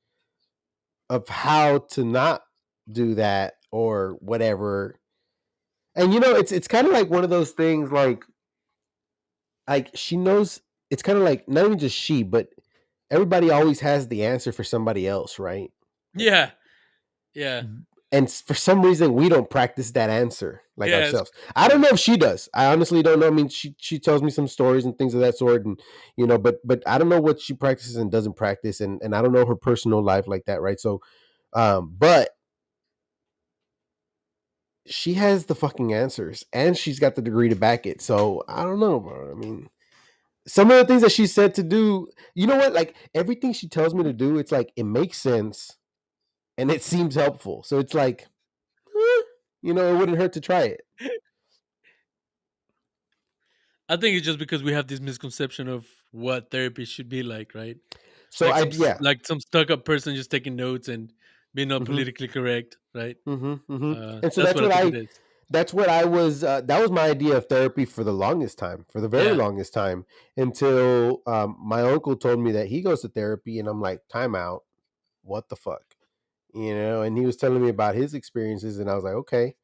of how to not do that or whatever. And you know, it's kind of like one of those things like she knows it's kind of like not even just she, but everybody always has the answer for somebody else, right? Yeah, yeah, And for some reason we don't practice that answer like yeah. It's ourselves. I don't crazy. know if she does. I honestly don't know. I mean, she tells me some stories and things of that sort, and you know, but I don't know what she practices and doesn't practice, and I don't know her personal life like that, right? So, but she has the fucking answers, and she's got the degree to back it. So I don't know, bro. I mean, some of the things that she said to do, you know what? Like everything she tells me to do, it's like it makes sense and it seems helpful. So it's like, eh, you know, it wouldn't hurt to try it. I think it's just because we have this misconception of what therapy should be like, right? So I yeah. Like some stuck up person just taking notes and being not Mm-hmm. politically correct, right? Mm-hmm. Mm-hmm. And so That's what I think it is. that's what I was that was my idea of therapy for the longest time, for the very Yeah, longest time, until my uncle told me that he goes to therapy, and I'm like, time out, what the fuck, you know? And he was telling me about his experiences, and I was like, okay.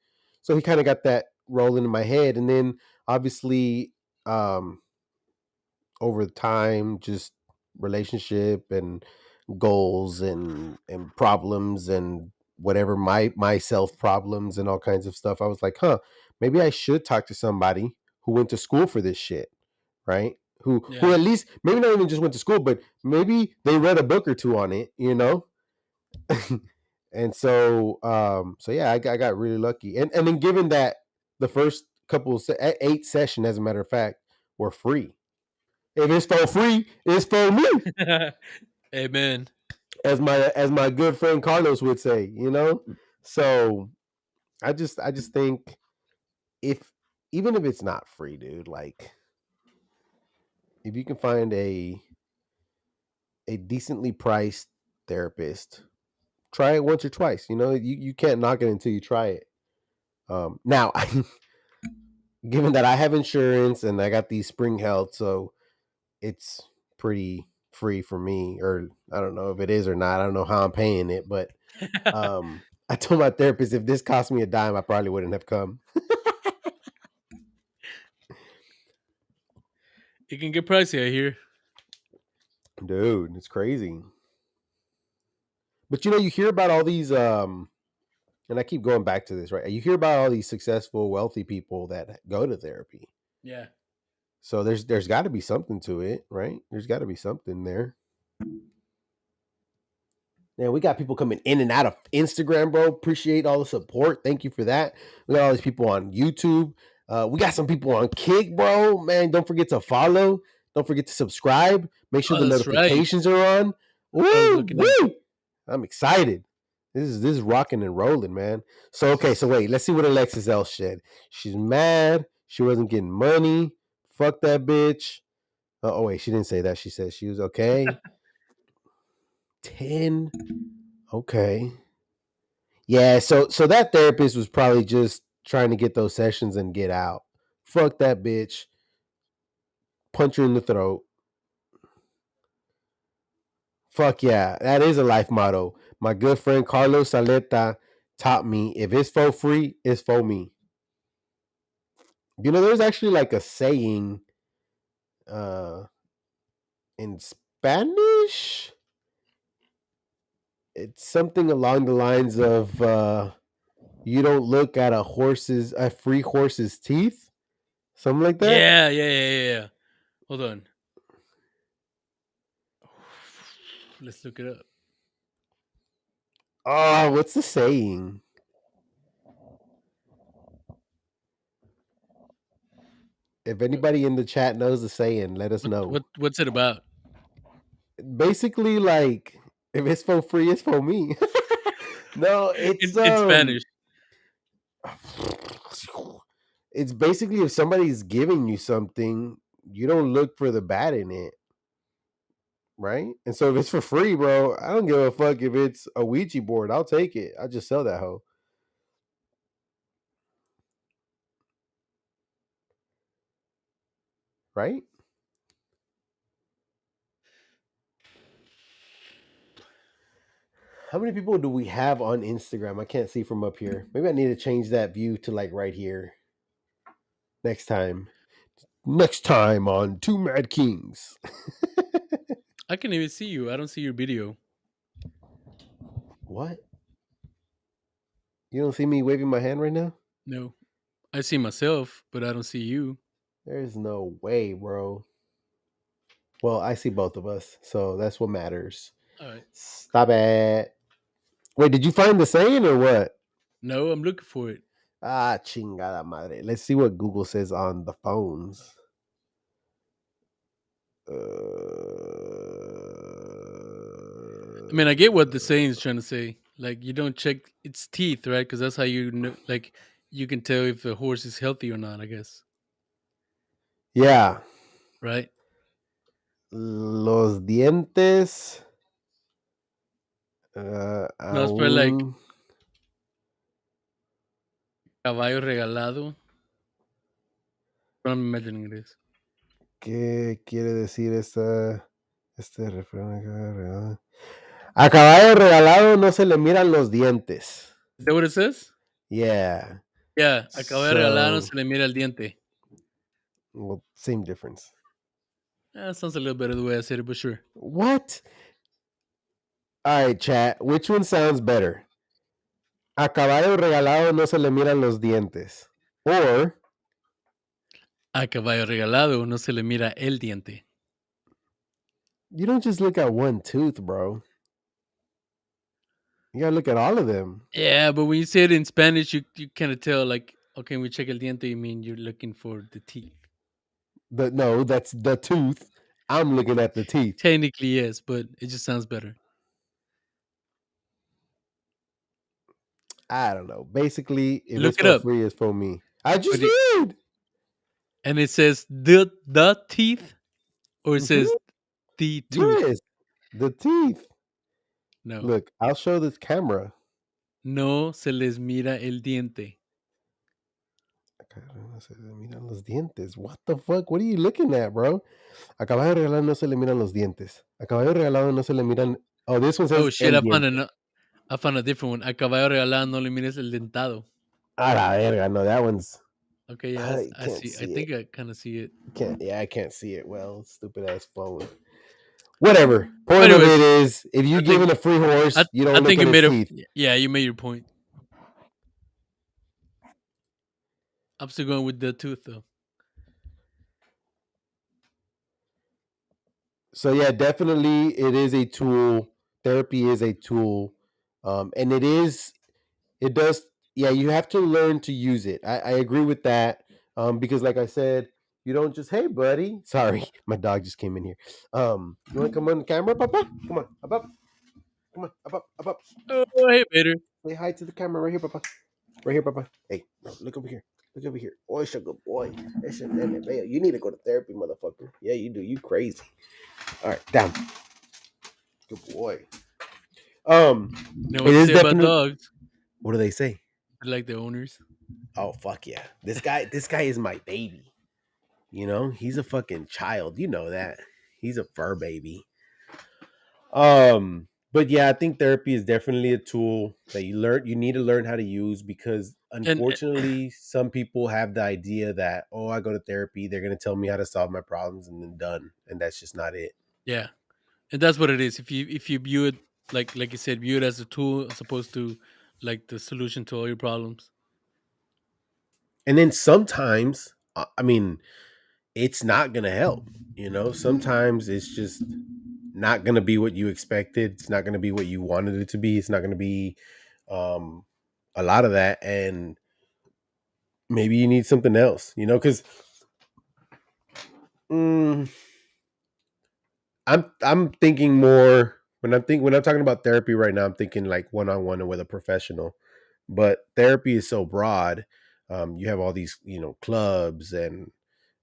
So he kind of got that rolling in my head, and then obviously, um, over time, just relationship and goals and problems and whatever my self problems and all kinds of stuff. I was like, huh, maybe I should talk to somebody who went to school for this shit, right? Who yeah. at least maybe not even just went to school, but maybe they read a book or two on it, you know? And so so yeah, I got really lucky. And then given that the first couple eight session, as a matter of fact, were free. If it's for free, it's for me, Amen. as my good friend Carlos would say, you know? So I just think if even if it's not free, dude, like if you can find a decently priced therapist, try it once or twice. You know, you can't knock it until you try it. Now, given that I have insurance and I got these spring health, so it's pretty free for me, or I don't know if it is or not. I don't know how I'm paying it, but I told my therapist if this cost me a dime, I probably wouldn't have come. It can get pricey, I hear. Dude, it's crazy. But you know, you hear about all these and I keep going back to this, right? You hear about all these successful, wealthy people that go to therapy. Yeah. So there's got to be something to it, right? There's got to be something there. Yeah, we got people coming in and out of Instagram, bro. Appreciate all the support. Thank you for that. We got all these people on YouTube. We got some people on Kick, bro. Man, don't forget to follow. Don't forget to subscribe. Make sure Oh, the that's right. notifications are on. That's what I was Woo, looking at. woo! I'm excited. This is rocking and rolling, man. So okay, so wait, let's see what Alexis else said. She's mad. She wasn't getting money. Fuck that bitch. Oh wait, she didn't say that. She said she was okay. 10. Okay. Yeah, so that therapist was probably just trying to get those sessions and get out. Fuck that bitch. Punch her in the throat. Fuck yeah. That is a life motto. My good friend Carlos Saleta taught me if it's for free, it's for me. You know, there's actually like a saying uh in Spanish. It's something along the lines of you don't look at a free horse's teeth. Something like that. Yeah, yeah, yeah, yeah, yeah. Hold on. Let's look it up. Oh, what's the saying? If anybody in the chat knows the saying, let us know. What's it about? Basically, like if it's for free, it's for me. No, In Spanish. it's basically if somebody's giving you something, you don't look for the bad in it, right? And so if it's for free, bro, I don't give a fuck if it's a Ouija board. I'll take it. I just sell that hoe, right? How many people do we have on Instagram? I can't see from up here. Maybe I need to change that view to like right here next time. Next time on 2MadKings. I can even see you. I don't see your video. What? You don't see me waving my hand right now? No. I see myself, but I don't see you. There's no way, bro. Well, I see both of us, so that's what matters. All right. Stop it. Wait, did you find the saying or what? No, I'm looking for it. Ah, chingada madre. Let's see what Google says on the phones. I mean, I get what the Uh, saying is trying to say. Like, you don't check its teeth, right? Because that's how you know. Like, you can tell if the horse is healthy or not. I guess, yeah. right? Los dientes No, it's probably like aún. caballo regalado. I'm imagining it is. ¿Qué quiere decir este refrán? A caballo regalado no se le miran los dientes. Is that what it says? Yeah. Yeah, a caballo regalado no So, se le mira el diente. well, same difference. Sounds a little better the way I said it, but sure. What? All right, chat. Which one sounds better? A caballo regalado no se le miran los dientes. Or, A caballo regalado no se le mira el diente. you don't just look at one tooth, bro. You gotta look at all of them. Yeah, but when you say it in Spanish, you kind of tell like, okay, we check el diente. You mean you're looking for the teeth? But no, that's the tooth. I'm looking at the teeth. Technically, yes, but it just sounds better. I don't know. Basically, if Look it's it for up. free, it's for me. I just But it, did. and it says the teeth, or it Mm-hmm. says the tooth. Yes, the teeth. No, Look, I'll show this camera. no se les mira el diente. No se le miran los dientes. What the fuck? What are you looking at, bro? A caballo regalado no se le miran los dientes. A caballo regalado no se le miran. Oh, this one Oh says shit! el diente. I found a different one. A caballo regalado no le mires el dentado. A la verga. No, that one's. Okay, yeah, I I can't see. I see it. think I kind of see it. Can't. Yeah, I can't see it well. Stupid ass phone. Whatever. But Point of it anyways, is, if I you think giving a free horse, you I don't look think at you its made a teeth. yeah. You made your point. I'm still going with the tooth though. So yeah, definitely it is a tool. Therapy is a tool. And it does, yeah, you have to learn to use it. I agree with that. Because like I said, you don't just, hey buddy. Sorry, my dog just came in here. You wanna come on the camera, Papa? Come on, up. Come on, up. Oh, hey, Vader. Say hi to the camera right here, Papa. Right here, Papa. Hey, no, look over here. Look over here. Oh, it's a good boy. It's a You need to go to therapy, motherfucker. Yeah, you do. You crazy. All right, down. Good boy. Um, You know it what they is say about definitely dogs? What do they say? They're like the owners. Oh fuck yeah. This guy is my baby. You know, he's a fucking child. You know that. He's a fur baby. But yeah, I think therapy is definitely a tool that you need to learn how to use because And unfortunately some people have the idea that, oh, I go to therapy, they're gonna tell me how to solve my problems and then done. And that's just not it. yeah, and that's what it is. If you view it like you said, view it as a tool as opposed to like the solution to all your problems. And then sometimes, I mean, it's not gonna help. Sometimes it's just not gonna be what you expected. It's not gonna be what you wanted it to be. It's not gonna be um, a lot of that, and maybe you need something else. Because mm, I'm thinking more when I'm talking about therapy right now. I'm thinking like one on one and with a professional. But therapy is so broad. You have all these clubs and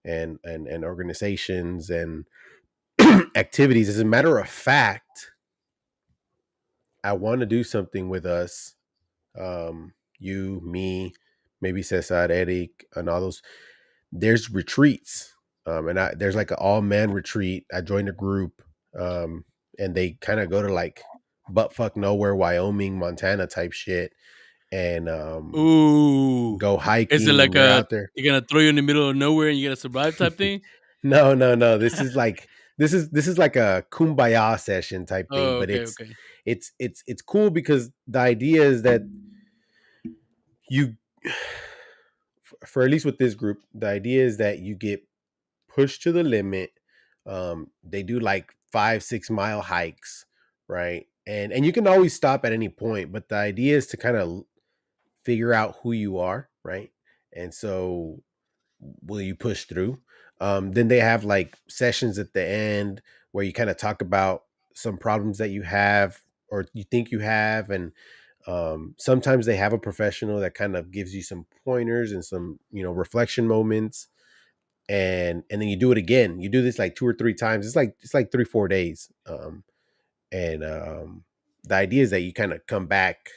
organizations and activities. As a matter of fact, I want to do something with us, you, me, maybe Cesar, Eric, and all those. There's retreats, there's like an all man retreat. I joined a group, and they kind of go to like butt fuck nowhere, Wyoming, Montana type shit, and Ooh, go is it hiking, and like we're a out there. they're gonna throw you in the middle of nowhere and you gotta survive type thing? No, no, no. This is like a kumbaya session type thing, Oh, but okay, it's okay. it's it's it's cool because the idea is that you for at least with this group, the idea is that you get pushed to the limit. They do like 5-6 mile hikes, right? And you can always stop at any point, but the idea is to kind of figure out who you are, right? And so will you push through? Then they have like sessions at the end where you kind of talk about some problems that you have or you think you have, and sometimes they have a professional that kind of gives you some pointers and some reflection moments, and then you do it again. You do this like 2 or 3 times. It's like 3-4 days, and the idea is that you kind of come back,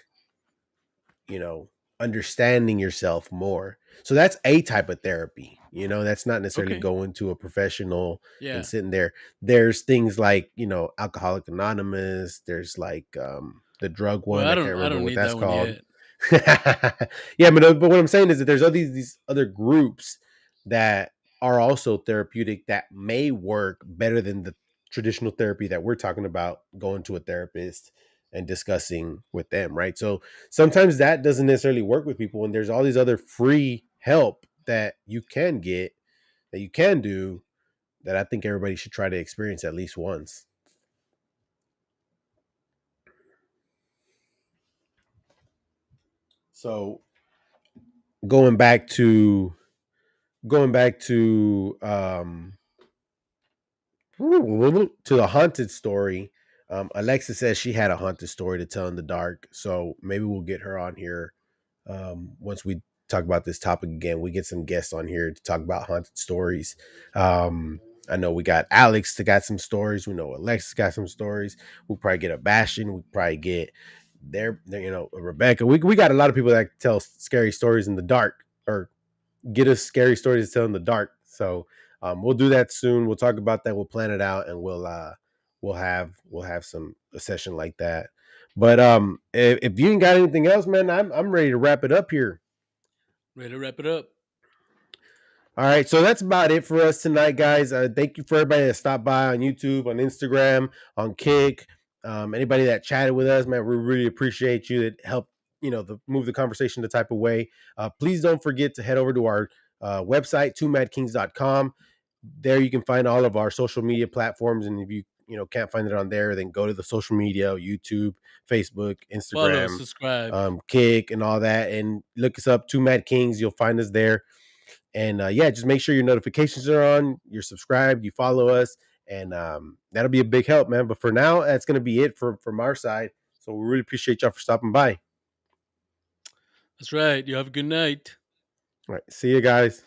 you know, understanding yourself more. So that's a type of therapy. That's not necessarily Okay. going to a professional and Yeah. sitting there. There's things like, Alcoholic Anonymous. There's like the drug Well, one. I can't I remember don't what need that's that one called. yet. Yeah, but what I'm saying is that there's all these other groups that are also therapeutic that may work better than the traditional therapy that we're talking about, going to a therapist and discussing with them, right? So sometimes that doesn't necessarily work with people, and there's all these other free help that you can get, that you can do, that I think everybody should try to experience at least once. So going back to going back to the haunted story. Alexa says she had a haunted story to tell in the dark, so maybe we'll get her on here once we talk about this topic again. We get some guests on here to talk about haunted stories. I know we got Alex that got some stories. We know Alexa got some stories. We'll probably get a Bastion. We probably get Rebecca. We got a lot of people that tell scary stories in the dark, or get us scary stories to tell in the dark. So we'll do that soon. We'll talk about that. We'll plan it out, and we'll have some a session like that. But if you ain't got anything else, man, I'm ready to wrap it up here. Ready to wrap it up. All right, so that's about it for us tonight, guys. Thank you for everybody that stopped by on YouTube, on Instagram, on Kick. Anybody that chatted with us, man, we really appreciate you. That helped, move the conversation the type of way. Please don't forget to head over to our website, 2madkings.com. There you can find all of our social media platforms, and if you can't find it on there, then go to the social media, YouTube, Facebook, Follow, Instagram, subscribe. Kick, and all that, and look us up, 2MadKings. You'll find us there. And yeah, just make sure your notifications are on, you're subscribed, you follow us, and that'll be a big help, man. But for now, that's going to be it from our side. So we really appreciate y'all for stopping by. That's right. You have a good night. All right, see you guys.